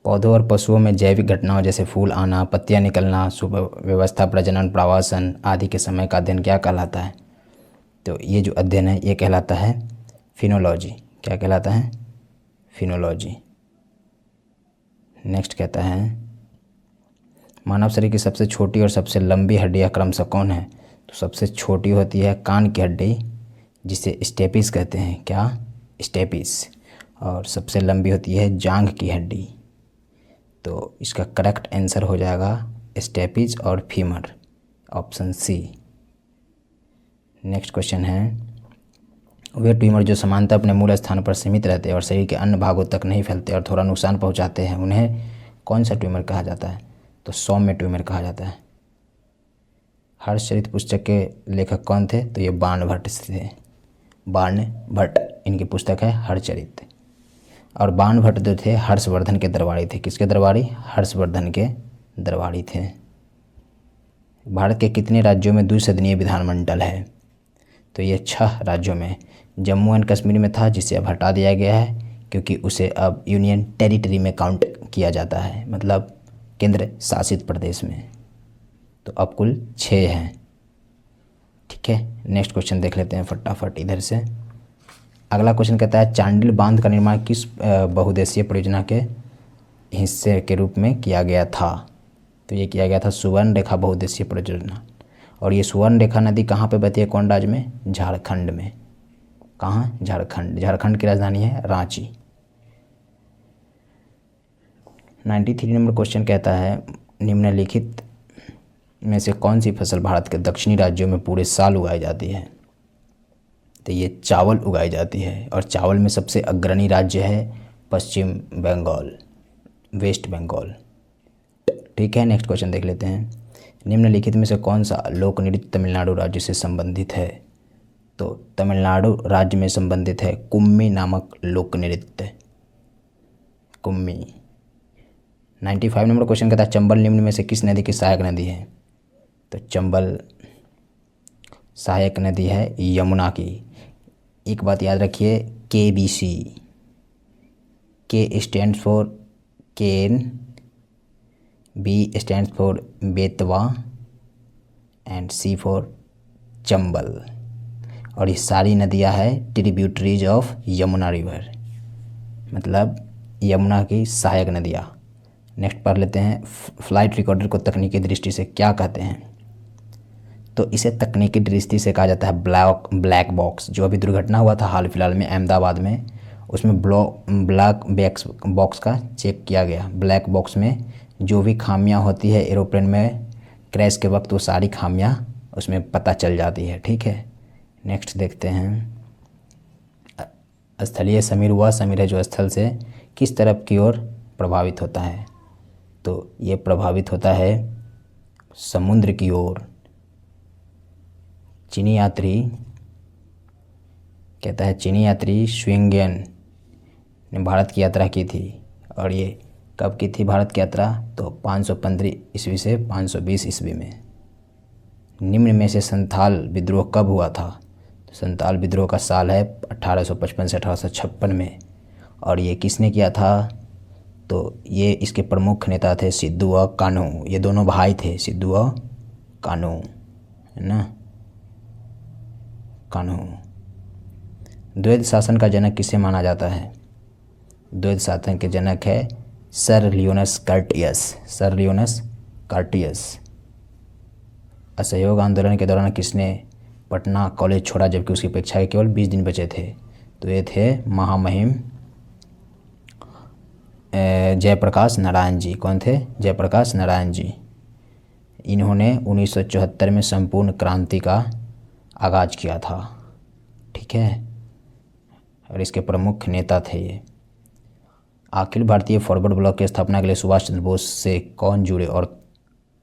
पौधों और पशुओं में जैविक घटनाओं जैसे फूल आना, पत्तियां निकलना, सुव्यवस्था, प्रजनन, प्रवासन आदि के समय का अध्ययन क्या कहलाता है? तो ये जो अध्ययन है ये कहलाता है फिनोलॉजी। क्या कहलाता है? फिनोलॉजी। नेक्स्ट कहता है मानव शरीर की सबसे छोटी और सबसे लंबी हड्डियां क्रमशः कौन है? तो सबसे छोटी होती है कान की हड्डी जिसे स्टेपिस कहते हैं। क्या? स्टेपिस। और सबसे लंबी होती है जांघ की हड्डी। तो इसका करेक्ट आंसर हो जाएगा स्टेपिस और femur, option C. Next question है वे ट्यूमर जो सामान्यतः अपने मूल स्थान पर सीमित रहते हैं और शरीर के अन्य भागों तक नहीं फैलते और थोड़ा नुकसान पहुंचाते हैं उन्हें कौन सा ट्यूमर कहा जाता है? तो सौम्य ट्यूमर कहा जाता है। हर्षचरित पुस्तक के लेखक कौन थे? तो ये बाणभट्ट थे। बाणभट्ट इनकी पुस्तक है हर्षचरित। और बाणभट्ट जो थे हर्षवर्धन के दरबारी थे। किसके दरबारी? हर्षवर्धन के दरबारी थे। भारत के कितने राज्यों में द्विसदनीय विधानमंडल है? तो ये 6 राज्यों में। जम्मू एंड कश्मीर में था जिसे अब हटा दिया गया है क्योंकि उसे अब यूनियन टेरिटरी में काउंट किया जाता है, मतलब केंद्र शासित प्रदेश में। तो अब कुल 6 हैं। ठीक है। नेक्स्ट क्वेश्चन देख लेते हैं फटाफट इधर से। अगला क्वेश्चन कहता है चांडिल बांध का निर्माण किस बहुउद्देशीय परियोजना के हिस्से के रूप में किया गया था? तो ये किया गया था सुवर्ण रेखा बहुउद्देशीय परियोजना। और ये सुवर्ण रेखा नदी कहाँ पे बहती है? कौन राज्य में? झारखंड में। कहाँ? झारखंड। झारखंड की राजधानी है रांची। 93 नंबर क्वेश्चन कहता है निम्नलिखित में से कौन सी फसल भारत के दक्षिणी राज्यों में पूरे साल उगाई जाती है? तो ये चावल उगाई जाती है। और चावल में सबसे अग्रणी राज्य है पश्चिम बंगाल, वेस्ट बंगाल। ठीक है। नेक्स्ट क्वेश्चन देख लेते हैं निम्नलिखित में से कौन सा लोक नृत्य तमिलनाडु राज्य से संबंधित है? तो तमिलनाडु राज्य में संबंधित है कुम्मी नामक लोक नृत्य, कुम्मी। 95 नंबर क्वेश्चन कहता है चंबल निम्न में से किस नदी की सहायक नदी है? तो चंबल सहायक नदी है यमुना की। एक बात याद रखिए, KBC, K stand for Ken, B stand for Betwa and C for Chambal. और ये सारी नदियाँ हैं ट्रिब्यूटरीज ऑफ यमुना रिवर, मतलब यमुना की सहायक नदियाँ। नेक्स्ट पढ़ लेते हैं, फ्लाइट रिकॉर्डर को तकनीकी दृष्टि से क्या कहते हैं? तो इसे तकनीकी दृष्टि से कहा जाता है ब्लैक बॉक्स। जो अभी दुर्घटना हुआ था हाल फिलहाल में अहमदाबाद में, उसमें ब्लैक बॉक्स का चेक किया गया। ब्लैक बॉक्स में जो भी खामियां होती है एरोप्लेन में क्रैश के वक्त, वो सारी खामियां उसमें पता चल जाती है। ठीक है, नेक्स्ट देखते हैं, स्थलीय समीर वह समीर है जो स्थल से किस तरफ की ओर प्रभावित होता है? तो ये प्रभावित होता है समुद्र की ओर। चीनी यात्री कहता है, चीनी यात्री श्विंगेन ने भारत की यात्रा की थी। और ये कब की थी भारत की यात्रा? तो 515 ईस्वी से 520 ईस्वी में। निम्न में से संथाल विद्रोह कब हुआ था? तो संथाल विद्रोह का साल है 1855 से 1856 में। और ये किसने किया था? तो ये इसके प्रमुख नेता थे सिद्धू व कान्हू। ये दोनों भाई थे, सिद्धू व कान्हू, है ना, कान्हू। द्वैध शासन का जनक किसे माना जाता है? द्वैध शासन के जनक है सर लियोनस कर्टियस, सर लियोनस कर्टियस। असहयोग आंदोलन के दौरान किसने पटना कॉलेज छोड़ा जबकि उसकी परीक्षा के केवल 20 दिन बचे थे? तो ये थे महामहिम जयप्रकाश नारायण जी। कौन थे? जयप्रकाश नारायण जी। इन्होंने 1974 में संपूर्ण क्रांति का आगाज किया था। ठीक है, और इसके प्रमुख नेता थे ये। अखिल भारतीय फॉरवर्ड ब्लॉक की स्थापना के लिए सुभाष चंद्र बोस से कौन जुड़े और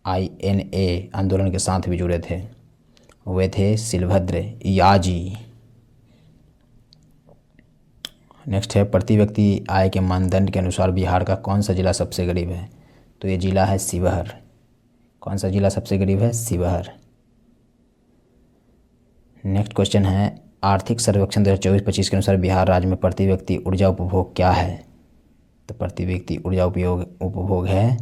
INA आंदोलन के साथ भी जुड़े थे? वे थे सिलभद्र याजी। नेक्स्ट है, प्रति व्यक्ति आय के मानदंड के अनुसार बिहार का कौन सा जिला सबसे गरीब है? तो ये जिला है शिवहर। कौन सा जिला सबसे गरीब है? शिवहर। नेक्स्ट क्वेश्चन है, आर्थिक सर्वेक्षण 2024-25 के अनुसार बिहार राज्य में प्रति व्यक्ति ऊर्जा उपभोग क्या है? तो प्रति व्यक्ति ऊर्जा उपभोग है,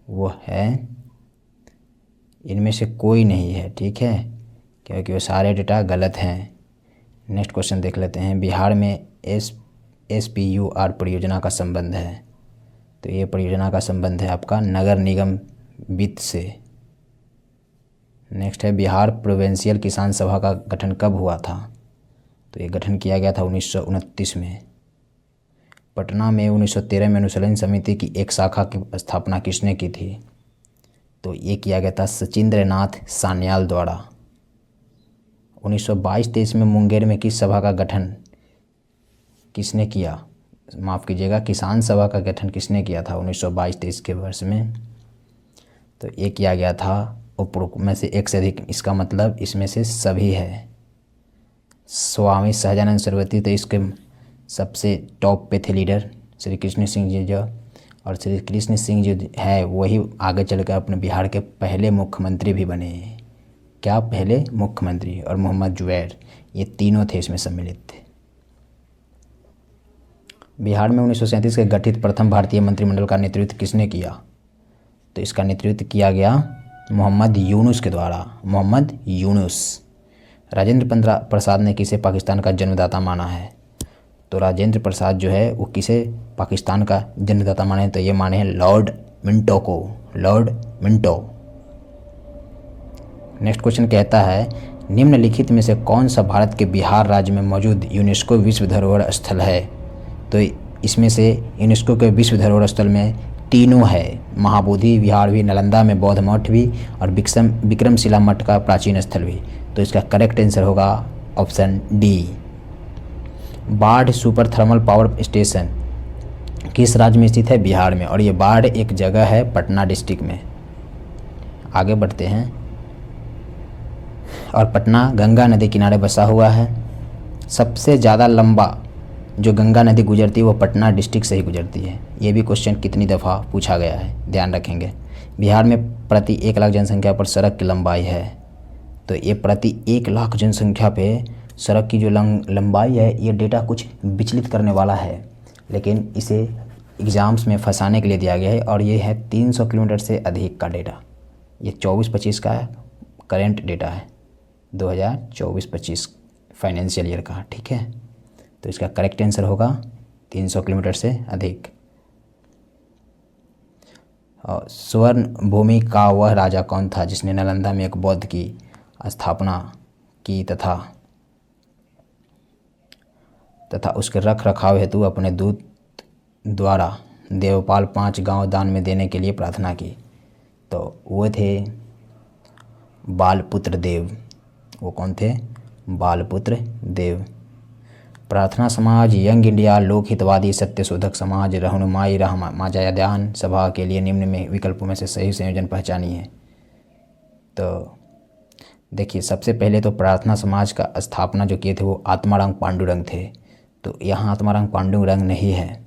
वो है, इनमें से कोई नहीं है। ठीक है, क्योंकि वो सारे डेटा गलत हैं। नेक्स्ट क्वेश्चन देख लेते हैं, बिहार में SPUR परियोजना का संबंध है। तो ये परियोजना का संबंध है आपका नगर निगम वित्त से। नेक्स्ट है, बिहार प्रोविंशियल किसान सभा का गठन कब हुआ था? तो ये गठन किया गया था 1929 में। पटना में 1913 में अनुशीलन समिति की एक शाखा की स्थापना किसने की थी? तो ये किया गया था सचिंद्र नाथ सान्याल द्वारा। 1922-23 में मुंगेर में किस सभा का गठन किसने किया? माफ़ कीजिएगा, किसान सभा का गठन किसने किया था 1922-23 के वर्ष में? तो ये किया गया था उपरोक्त में से एक से अधिक, इसका मतलब इसमें से सभी है। स्वामी सहजानंद सरस्वती तो इसके सबसे टॉप पे थे लीडर, श्री कृष्ण सिंह जी जो, और श्री कृष्ण सिंह जी है वही आगे चलकर अपने बिहार के पहले मुख्यमंत्री भी बने। क्या? पहले मुख्यमंत्री। और मोहम्मद जुबैर, ये तीनों थे इसमें सम्मिलित थे। बिहार में 1937 के गठित प्रथम भारतीय मंत्रिमंडल का नेतृत्व किसने किया? तो इसका नेतृत्व किया गया मोहम्मद यूनुस के द्वारा, मोहम्मद यूनुस। राजेंद्र प्रसाद ने किसे पाकिस्तान का जन्मदाता माना है? तो राजेंद्र प्रसाद जो है वो किसे पाकिस्तान का जन्मदाता माने? तो ये माने हैं लॉर्ड मिंटो को, लॉर्ड मिंटो। नेक्स्ट क्वेश्चन कहता है, निम्नलिखित में से कौन सा भारत के बिहार राज्य में मौजूद यूनेस्को विश्व धरोहर स्थल है? तो इसमें से यूनेस्को के विश्व धरोहर स्थल में तीनों है, महाबोधि विहार भी, नालंदा में बौद्ध मठ भी, और विक्रमशिला मठ का प्राचीन स्थल भी। तो इसका करेक्ट आंसर होगा ऑप्शन डी। बाढ़ सुपर थर्मल पावर स्टेशन किस राज्य में स्थित है? बिहार में। और ये बाढ़ एक जगह है पटना डिस्ट्रिक्ट में। आगे बढ़ते हैं, और पटना गंगा नदी किनारे बसा हुआ है। सबसे ज़्यादा लंबा जो गंगा नदी गुजरती है वो पटना डिस्ट्रिक्ट से ही गुजरती है। ये भी क्वेश्चन कितनी दफ़ा पूछा गया है, ध्यान रखेंगे। बिहार में प्रति 1 लाख जनसंख्या पर सड़क की लंबाई है, तो ये प्रति 1 लाख जनसंख्या पे सड़क की जो लंबाई है, ये डेटा कुछ विचलित करने वाला है, लेकिन इसे एग्ज़ाम्स में फंसाने के लिए दिया गया है। और ये है 300 किलोमीटर से अधिक का डेटा। ये 24-25 का करेंट डेटा है, 2024-25 फाइनेंशियल ईयर का, ठीक है। तो इसका करेक्ट आंसर होगा 300 किलोमीटर से अधिक। और स्वर्ण भूमि का वह राजा कौन था जिसने नालंदा में एक बौद्ध की स्थापना की तथा उसके रख रखाव हेतु अपने दूत द्वारा देवपाल 5 गांव दान में देने के लिए प्रार्थना की? तो वो थे बालपुत्र देव। वो कौन थे? बालपुत्र देव। प्रार्थना समाज, यंग इंडिया, लोक हितवादी, सत्यशोधक समाज, रहनुमाई महाजायाध्यान सभा के लिए निम्न में विकल्पों में से सही संयोजन पहचानिए। तो देखिए, सबसे पहले तो प्रार्थना समाज का स्थापना जो किए थे वो आत्माराम पांडुरंग थे। तो यहाँ आत्माराम पांडुरंग नहीं है,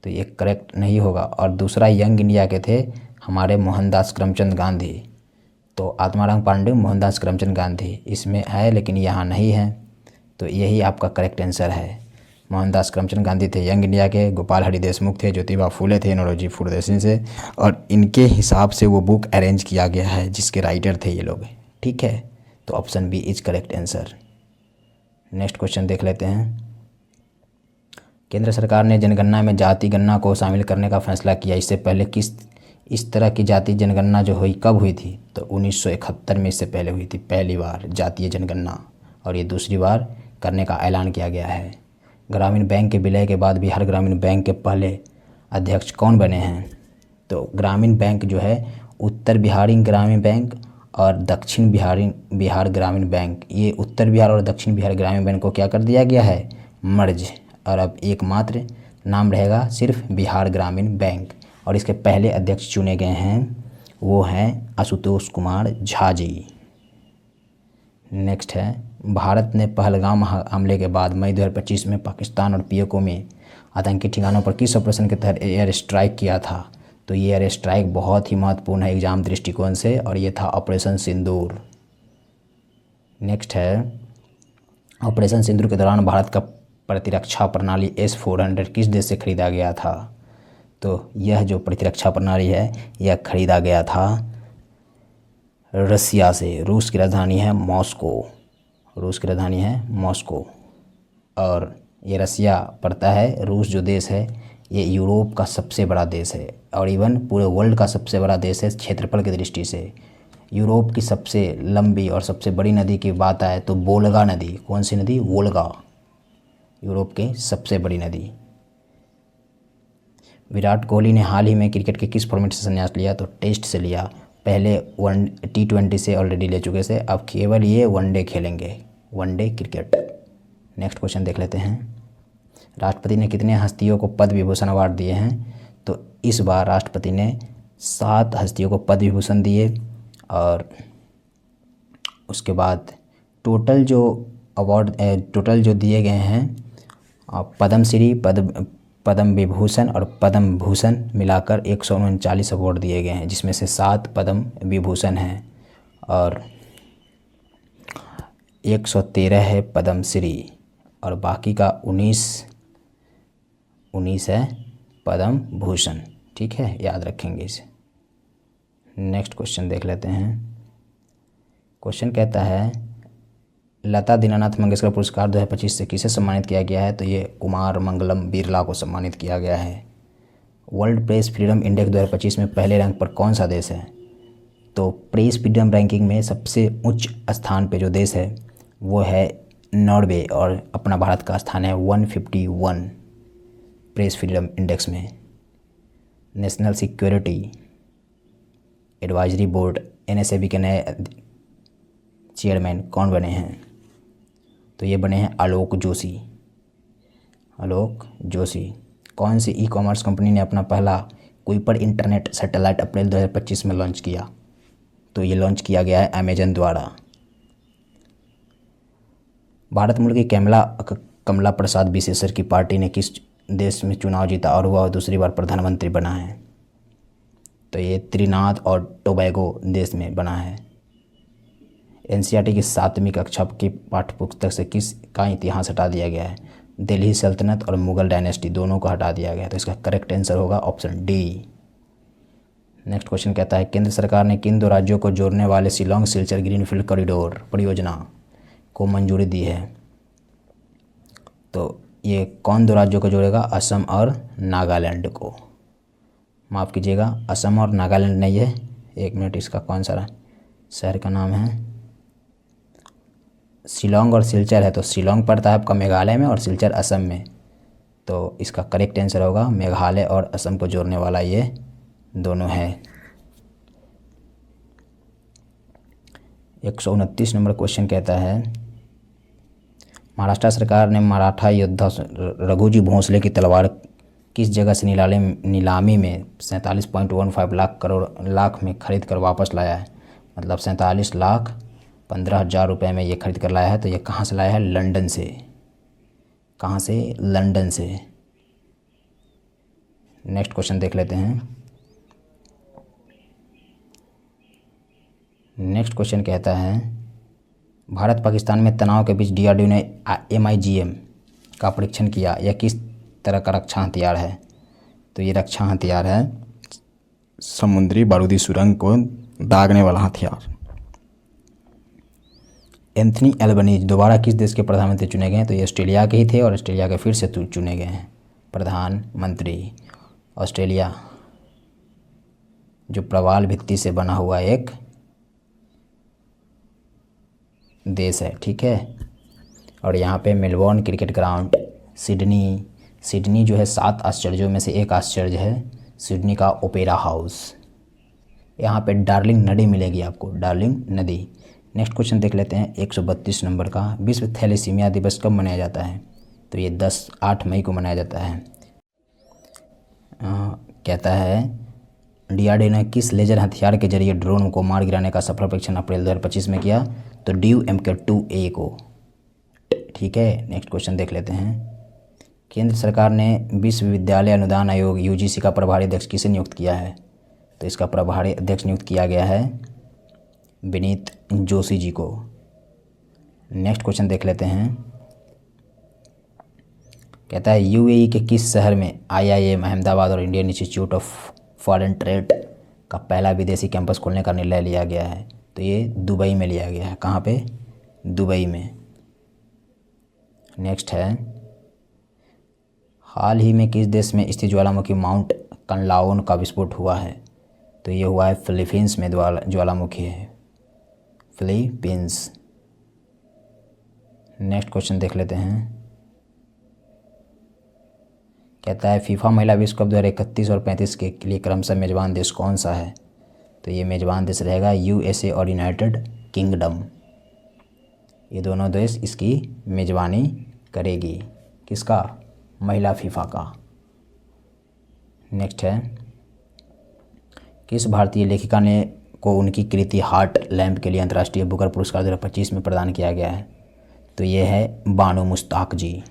तो ये करेक्ट नहीं होगा। और दूसरा यंग इंडिया के थे हमारे मोहनदास करमचंद गांधी। तो आत्माराम पांडुरंग, मोहनदास करमचंद गांधी इसमें है, लेकिन यहाँ नहीं है। तो यही आपका करेक्ट आंसर है। मोहनदास करमचंद गांधी थे यंग इंडिया के, गोपाल हरि देशमुख थे, ज्योतिबा फूले थे नौरोजी फूरदेसी से, और इनके हिसाब से वो बुक अरेंज किया गया है जिसके राइटर थे ये लोग, ठीक है। तो option B is correct answer. Next question देख लेते हैं। केंद्र सरकार ने जनगणना में जाति गणना को शामिल करने का फैसला किया। इससे पहले इस तरह की जाति जनगणना जो हुई कब हुई थी? तो 1971 में इससे पहले हुई थी पहली बार जातीय जनगणना, और ये दूसरी बार करने का ऐलान किया गया है। ग्रामीण बैंक के विलय के बाद बिहार ग्रामीण बैंक के पहले अध्यक्ष कौन बने हैं? तो ग्रामीण बैंक जो है उत्तर बिहारी ग्रामीण बैंक और दक्षिण बिहार ग्रामीण बैंक, ये उत्तर बिहार और दक्षिण बिहार ग्रामीण बैंक को क्या कर दिया गया है? मर्ज। और अब एकमात्र नाम रहेगा सिर्फ बिहार ग्रामीण बैंक, और इसके पहले अध्यक्ष चुने गए हैं वो हैं आशुतोष कुमार झा जी। नेक्स्ट है, भारत ने पहलगाम हमले के बाद मई 2025 में पाकिस्तान और पीओके में आतंकी ठिकानों पर किस ऑपरेशन के तहत एयर स्ट्राइक किया था? तो ये एयर स्ट्राइक बहुत ही महत्वपूर्ण है एग्जाम दृष्टिकोण से, और ये था ऑपरेशन सिंदूर। नेक्स्ट है, ऑपरेशन सिंदूर के दौरान भारत का प्रतिरक्षा प्रणाली S-400 किस देश से खरीदा गया था? तो यह जो प्रतिरक्षा प्रणाली है यह खरीदा गया था रसिया से। रूस की राजधानी है मॉस्को। रूस की राजधानी है मॉस्को, और ये रसिया पड़ता है। रूस जो देश है ये यूरोप का सबसे बड़ा देश है, और इवन पूरे वर्ल्ड का सबसे बड़ा देश है क्षेत्रफल की दृष्टि से। यूरोप की सबसे लंबी और सबसे बड़ी नदी की बात आए तो वोल्गा नदी। कौन सी नदी? वोल्गा, यूरोप की सबसे बड़ी नदी। विराट कोहली ने हाल ही में क्रिकेट के किस फॉर्मेट से संन्यास लिया? तो टेस्ट से लिया। पहले T20 से ऑलरेडी ले चुके थे, अब केवल ये वनडे खेलेंगे, वनडे क्रिकेट। नेक्स्ट क्वेश्चन देख लेते हैं। राष्ट्रपति ने कितने हस्तियों को पद्म विभूषण अवार्ड दिए हैं? तो इस बार राष्ट्रपति ने 7 हस्तियों को पद्म विभूषण दिए, और उसके बाद टोटल जो दिए गए हैं पद्मश्री, पद्म विभूषण और पद्म भूषण मिलाकर 139 अवार्ड दिए गए हैं, जिसमें से 7 पद्म विभूषण हैं और 113 है पद्मश्री, और बाकी का 19 है पद्म भूषण, ठीक है, याद रखेंगे इसे। नेक्स्ट क्वेश्चन देख लेते हैं। क्वेश्चन कहता है लता दीनानाथ मंगेशकर पुरस्कार 2025 से किसे सम्मानित किया गया है? तो ये कुमार मंगलम बिरला को सम्मानित किया गया है। वर्ल्ड प्रेस फ्रीडम इंडेक्स 2025 में पहले रैंक पर कौन सा देश है? तो प्रेस फ्रीडम रैंकिंग में सबसे उच्च स्थान पे जो देश है वो है नॉर्वे, और अपना भारत का स्थान है 151 प्रेस फ्रीडम इंडेक्स में। National security advisory board NSAB के नए चेयरमैन कौन बने हैं? तो ये बने हैं आलोक जोशी। आलोक जोशी। कौन सी ई-कॉमर्स कंपनी ने अपना पहला कुइपर इंटरनेट सैटेलाइट अप्रैल 2025 में लॉन्च किया? तो ये लॉन्च किया गया है अमेजन द्वारा। भारत मूल की कमला प्रसाद बिसेसर की पार्टी ने किस देश में चुनाव जीता और वह दूसरी बार प्रधानमंत्री बना है? तो ये त्रिनाद और टोबैगो देश में बना है। एनसीईआरटी की 7वीं कक्षा की पाठ्यपुस्तक से किस का इतिहास हटा दिया गया है? दिल्ली सल्तनत और मुगल डायनेस्टी दोनों को हटा दिया गया है। तो इसका करेक्ट आंसर होगा ऑप्शन डी। नेक्स्ट क्वेश्चन कहता है केंद्र सरकार ने किन 2 राज्यों को जोड़ने वाले शिलोंग सिलचर ग्रीनफील्ड कॉरिडोर परियोजना को मंजूरी दी है? तो ये कौन 2 राज्यों को जोड़ेगा? असम और नागालैंड को। माफ़ कीजिएगा, असम और नागालैंड नहीं है, 1 मिनट, इसका कौन सा शहर का नाम है? शिलोंग और सिलचर है। तो शिलोंग पड़ता है आपका मेघालय में और सिलचर असम में। तो इसका करेक्ट आंसर होगा मेघालय और असम को जोड़ने वाला ये दोनों है। 129 नंबर क्वेश्चन कहता है महाराष्ट्र सरकार ने मराठा योद्धा रघुजी भोसले की तलवार किस जगह से नीलामी में 47.15 लाख में खरीद कर वापस लाया है? मतलब 47,15,000 रुपये में ये खरीद कर लाया है। तो ये कहाँ से लाया है? लंदन से। कहाँ से? लंदन से। नेक्स्ट क्वेश्चन देख लेते हैं। नेक्स्ट क्वेश्चन कहता है भारत पाकिस्तान में तनाव के बीच डीआरडीओ ने MIGM का परीक्षण किया। यह किस तरह का रक्षा हथियार है? तो ये रक्षा हथियार है समुद्री बारूदी सुरंग को दागने वाला हथियार। एंथनी एल्बनीज दोबारा किस देश के प्रधानमंत्री चुने गए हैं? तो ये ऑस्ट्रेलिया के ही थे और ऑस्ट्रेलिया के फिर से चुने गए हैं प्रधानमंत्री। ऑस्ट्रेलिया जो प्रवाल भित्ति से बना हुआ एक देश है, ठीक है। और यहाँ पे मेलबोर्न क्रिकेट ग्राउंड, सिडनी जो है 7 आश्चर्यों में से एक आश्चर्य है सिडनी का ओपेरा हाउस। यहाँ पे डार्लिंग नदी मिलेगी आपको, डार्लिंग नदी। नेक्स्ट क्वेश्चन देख लेते हैं 132 नंबर का। विश्व थैलेसीमिया दिवस कब मनाया जाता है? तो ये 8 मई को मनाया जाता है। कहता है डीआरडीओ ने किस लेजर हथियार के जरिए ड्रोन को मार गिराने का सफल परीक्षण अप्रैल 2025 में किया? तो DU-MK2A को, ठीक है। नेक्स्ट क्वेश्चन देख लेते हैं। केंद्र सरकार ने विश्वविद्यालय अनुदान आयोग UGC का प्रभारी अध्यक्ष किसे नियुक्त किया है? तो इसका प्रभारी अध्यक्ष नियुक्त किया गया है विनीत जोशी जी को। नेक्स्ट क्वेश्चन देख लेते हैं। कहता है UAE के किस शहर में IIM अहमदाबाद और Indian institute of foreign trade का पहला विदेशी कैंपस खोलने का निर्णय लिया गया है? तो ये दुबई में लिया गया है। कहाँ पे? दुबई में। नेक्स्ट है हाल ही में किस देश में स्थित ज्वालामुखी माउंट कनलाओन का विस्फोट हुआ है? तो ये हुआ है फिलीपींस में ज्वालामुखी है, फिलीपींस। नेक्स्ट क्वेश्चन देख लेते हैं। कहता है फीफा महिला विश्व कप 2031 और 35 के लिए क्रमशः मेजबान देश कौन सा है? तो ये मेजबान देश रहेगा USA और यूनाइटेड किंगडम। ये दोनों देश इसकी मेजबानी करेगी। किसका? महिला फीफा का। नेक्स्ट है किस भारतीय लेखिका ने को उनकी कृति हार्ट लैम्प के लिए अंतर्राष्ट्रीय बुकर पुरस्कार 2025 में प्रदान किया गया है? तो ये है बानो मुश्ताक जी।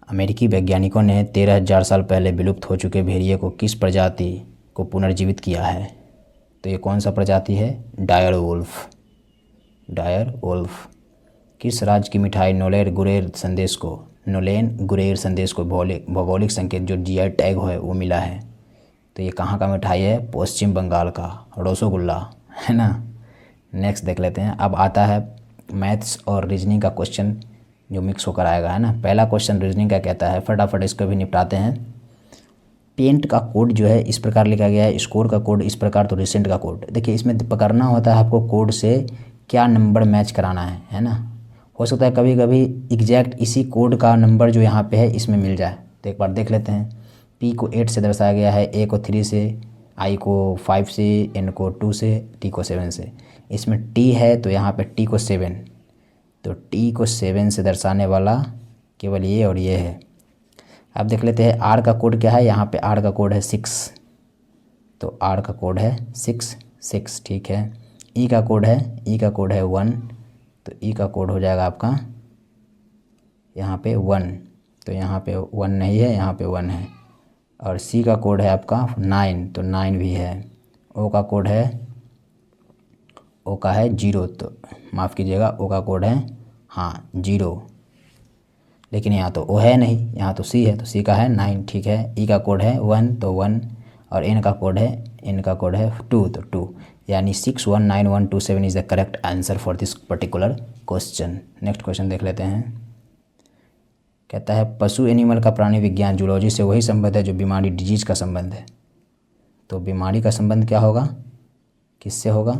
अमेरिकी वैज्ञानिकों ने 13,000 साल पहले विलुप्त हो चुके भेड़िए को किस प्रजाति को पुनर्जीवित किया है? तो ये कौन सा प्रजाति है? Dire wolf. किस राज्य की मिठाई नोलेन गुरेर संदेश को भौगोलिक संकेत जो GI टैग है वो मिला है? तो ये कहाँ का मिठाई है? पश्चिम बंगाल का रसगुल्ला, है ना। नेक्स्ट देख लेते हैं। अब आता है मैथ्स और रीजनिंग का क्वेश्चन जो मिक्स होकर आएगा, है ना। पहला क्वेश्चन रीजनिंग का कहता है, फटाफट इसको भी निपटाते हैं। पेंट का कोड जो है इस प्रकार लिखा गया है, स्कोर का कोड इस प्रकार, तो रिसेंट का कोड। देखिए इसमें पकड़ना होता है आपको कोड से क्या नंबर मैच कराना है ना। हो सकता है कभी कभी एग्जैक्ट इसी कोड का नंबर जो यहाँ पे है इसमें मिल जाए। तो एक बार देख लेते हैं। P को 8 से दर्शाया गया है, A को 3 से, I को 5 से, N को 2 से, T को 7 से। इसमें T है तो यहाँ पे T को 7, तो T को 7 से दर्शाने वाला केवल ये और ये है। अब देख लेते हैं R का कोड क्या है। यहाँ पे R का कोड है 6, तो R का कोड है 6, ठीक है। E का कोड है 1, तो ई का कोड हो जाएगा आपका यहाँ पे 1, तो यहाँ पे 1 नहीं है, यहाँ पे 1 है। और सी का कोड है आपका 9, तो 9 भी है। ओ का कोड है, ओ का है 0, तो माफ़ कीजिएगा, ओ का कोड है हाँ 0, लेकिन यहाँ तो ओ है नहीं, यहाँ तो सी है, तो सी का है 9, ठीक है। ई का कोड है 1, तो 1, और एन का कोड है 2, तो 2, यानी 619127 is the correct answer for this particular question. Next question देख लेते हैं। कहता है पशु एनिमल का प्राणी विज्ञान जूलॉजी से वही संबंध है जो बीमारी डिजीज का संबंध है। तो बीमारी का संबंध क्या होगा, किससे होगा,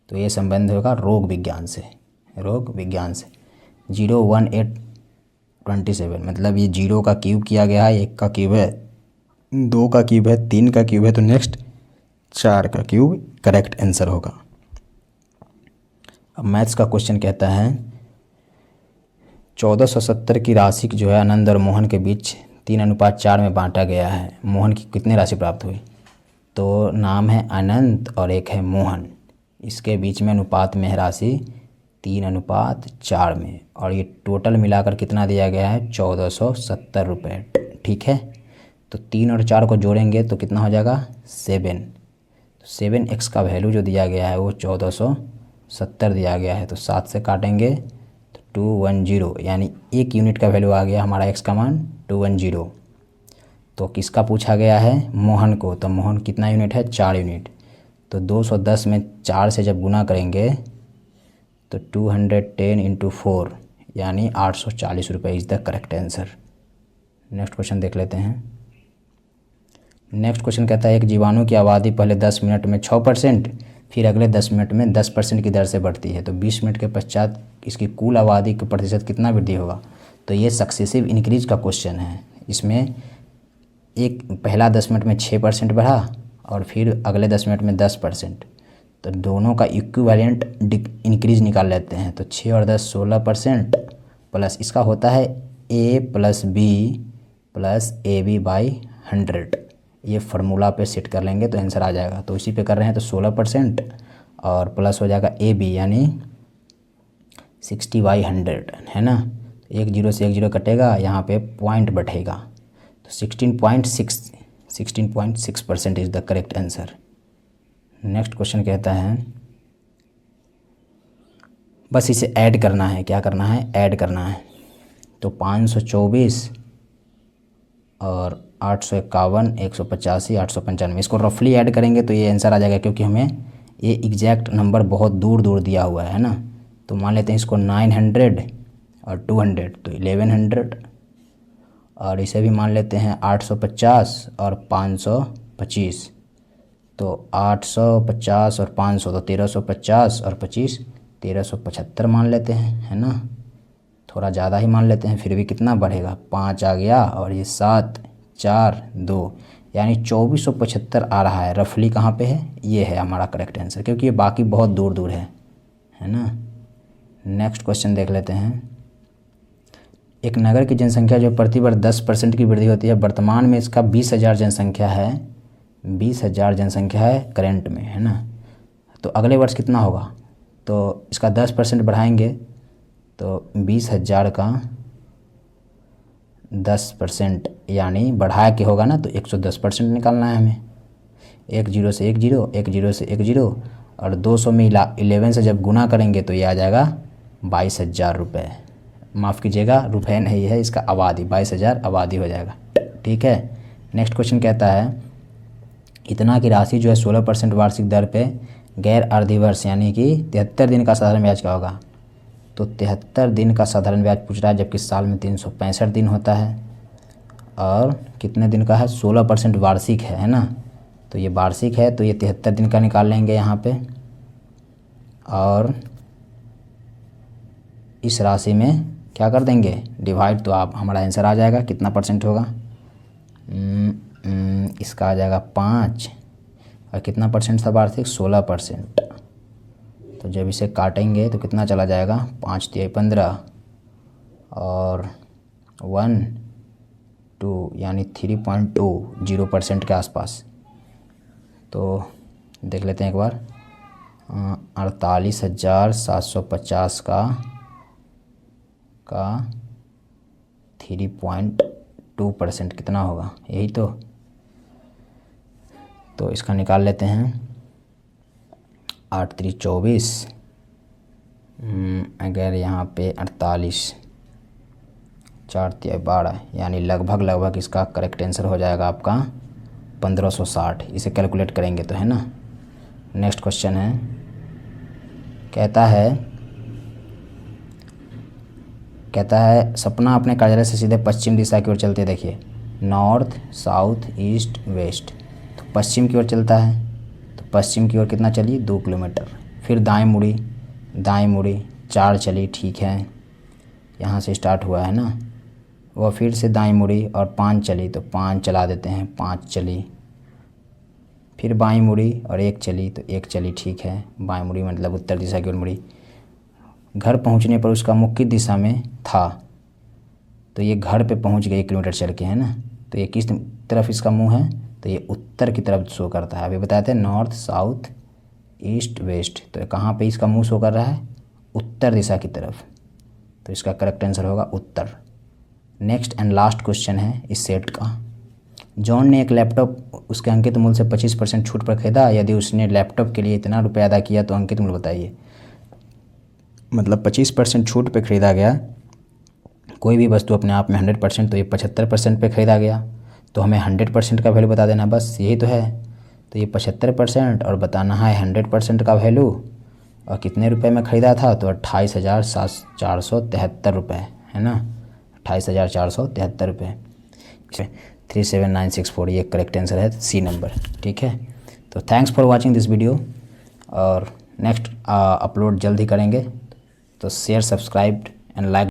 तो ये संबंध होगा रोग विज्ञान से, रोग विज्ञान से। 01827 मतलब ये 0 का क्यूब किया गया है, 1 का क्यूब है, 2 का क्यूब है, 3 का क्यूब है, तो नेक्स्ट 4 का क्यूब करेक्ट आंसर होगा। अब मैथ्स का क्वेश्चन कहता है 1470 की राशि जो है आनंद और मोहन के बीच 3:4 में बांटा गया है। मोहन की कितनी राशि प्राप्त हुई, तो नाम है अनंत और एक है मोहन, इसके बीच में अनुपात में है राशि 3:4 में, और ये टोटल मिलाकर कितना दिया गया है 1470 रुपये, ठीक है। तो 3 और 4 को जोड़ेंगे तो कितना हो जाएगा 7, तो 7x का वैल्यू जो दिया गया है वो 1470 दिया गया है, तो 7 से काटेंगे तो 210, यानी 1 यूनिट का वैल्यू आ गया हमारा x का मान 210। तो किसका पूछा गया है, मोहन को, तो मोहन कितना यूनिट है 4 यूनिट, तो 210 में 4 से जब गुना करेंगे तो 210 × 4 यानी 840 रुपये is the correct answer. Next question देख लेते हैं। नेक्स्ट क्वेश्चन कहता है एक जीवाणु की आबादी पहले 10 मिनट में 6%, फिर अगले 10 मिनट में 10% की दर से बढ़ती है, तो 20 मिनट के पश्चात इसकी कुल आबादी के प्रतिशत कितना वृद्धि होगा। तो ये सक्सेसिव इंक्रीज का क्वेश्चन है। इसमें एक पहला 10 मिनट में 6% बढ़ा और फिर अगले 10 मिनट में 10%, तो दोनों का इक्विवेलेंट इंक्रीज निकाल लेते हैं। तो 6 और 10 16% प्लस इसका होता है a + b + AB/100, ये फार्मूला पे सेट कर लेंगे तो आंसर आ जाएगा। तो इसी पे कर रहे हैं तो 16% और प्लस हो जाएगा AB यानी 60/100 है ना। 1 0 से 1 0 कटेगा, यहाँ पे पॉइंट बढ़ेगा, तो 16.6% is the correct answer. Next question कहता है बस इसे ऐड करना है, क्या करना है, ऐड करना है। तो 524 और 851, 185, 895, इसको रफली ऐड करेंगे तो ये आंसर आ जाएगा, क्योंकि हमें ये एग्जैक्ट नंबर बहुत दूर दूर दिया हुआ है ना। तो मान लेते हैं इसको 900 और 200 तो 1100, और इसे भी मान लेते हैं 850 और 525, तो 850 और 500 तो 1350 और 25 1375 मान लेते हैं, है ना। थोड़ा ज़्यादा ही मान लेते हैं, फिर भी कितना बढ़ेगा, 5 आ गया और ये 7 4 2 यानी 2475 आ रहा है। रफली कहाँ पे है, ये है हमारा करेक्ट आंसर, क्योंकि ये बाकी बहुत दूर दूर है ना। नेक्स्ट क्वेश्चन देख लेते हैं। एक नगर की जनसंख्या जो प्रति वर्ष 10% की वृद्धि होती है, वर्तमान में इसका 20,000 जनसंख्या है, 20,000 जनसंख्या है करंट में, है ना। तो अगले वर्ष कितना होगा, तो इसका 10% बढ़ाएंगे तो 20,000 का 10% यानी बढ़ा के होगा ना, तो 110% निकालना है हमें। 1 0 से 1 0, 1 0 से 1 0, और 200 में 11 से जब गुना करेंगे तो ये आ जाएगा 22,000 रुपये। माफ़ कीजिएगा, रुपये नहीं है, इसका आबादी 22,000 आबादी हो जाएगा, ठीक है। नेक्स्ट क्वेश्चन कहता है इतना की राशि जो है 16% वार्षिक दर पे गैर अर्धिवर्ष यानी कि 73 दिन का साधारण ब्याज क्या होगा। तो 73 दिन का साधारण ब्याज पूछ रहा है, जबकि साल में 365 दिन होता है, और कितने दिन का है, 16% वार्षिक है ना। तो ये वार्षिक है, तो ये 73 दिन का निकाल लेंगे यहाँ पे, और इस राशि में क्या कर देंगे डिवाइड, तो आप हमारा आंसर आ जाएगा। कितना परसेंट होगा, इसका आ जाएगा 5, और कितना परसेंट था वार्षिक, 16%। तो जब इसे काटेंगे तो कितना चला जाएगा, 5 × 3 = 15 और 1 2 यानी 3.20% के आसपास। तो देख लेते हैं एक बार, 48,750 का 3.2% कितना होगा, यही तो इसका निकाल लेते हैं। 8 3 24, अगर यहाँ पे 48, 4 3 12, यानी लगभग इसका करेक्ट आंसर हो जाएगा आपका 1560। इसे कैलकुलेट करेंगे तो, है ना। नेक्स्ट क्वेश्चन है, कहता है सपना अपने कार्यालय से सीधे पश्चिम दिशा की ओर चलते देखिए, नॉर्थ साउथ ईस्ट वेस्ट। तो पश्चिम की ओर चलता है, तो पश्चिम की ओर कितना चली, 2 किलोमीटर। फिर दाएं मुड़ी 4 चली, ठीक है, यहाँ से स्टार्ट हुआ है ना। वह फिर से दाएं मुड़ी और 5 चली, तो 5 चला देते हैं, 5 चली। फिर बाएं मुड़ी और 1 चली, तो 1 चली, ठीक है। बाएं मुड़ी मतलब उत्तर दिशा की ओर मुड़ी। घर पहुंचने पर उसका मुख किस दिशा में था, तो ये घर पे पहुंच गए 1 किलोमीटर चल के, है ना। तो ये किस तरफ इसका मुंह है, तो ये उत्तर की तरफ शो करता है। अभी बताए थे नॉर्थ साउथ ईस्ट वेस्ट, तो कहाँ पे इसका मुंह शो कर रहा है, उत्तर दिशा की तरफ। तो इसका करेक्ट आंसर होगा उत्तर। नेक्स्ट एंड लास्ट क्वेश्चन है इस सेट का। जॉन ने एक लैपटॉप उसके अंकित मूल्य से 25% छूट पर खरीदा। यदि उसने लैपटॉप के लिए इतना रुपया अदा किया तो अंकित मूल्य बताइए। मतलब 25% छूट पे ख़रीदा गया कोई भी वस्तु अपने आप में 100%, तो ये 75% पे ख़रीदा गया, तो हमें 100% का वैल्यू बता देना, बस यही तो है। तो ये 75% और बताना है 100% का वैल्यू, और कितने रुपए में ख़रीदा था, तो 28,473 रुपये, है ना। 28,473 रुपये। 37964 ये करेक्ट आंसर है, सी नंबर, ठीक है। तो thanks for watching this video, और नेक्स्ट अपलोड जल्द ही करेंगे। तो शेयर, सब्सक्राइब एंड लाइक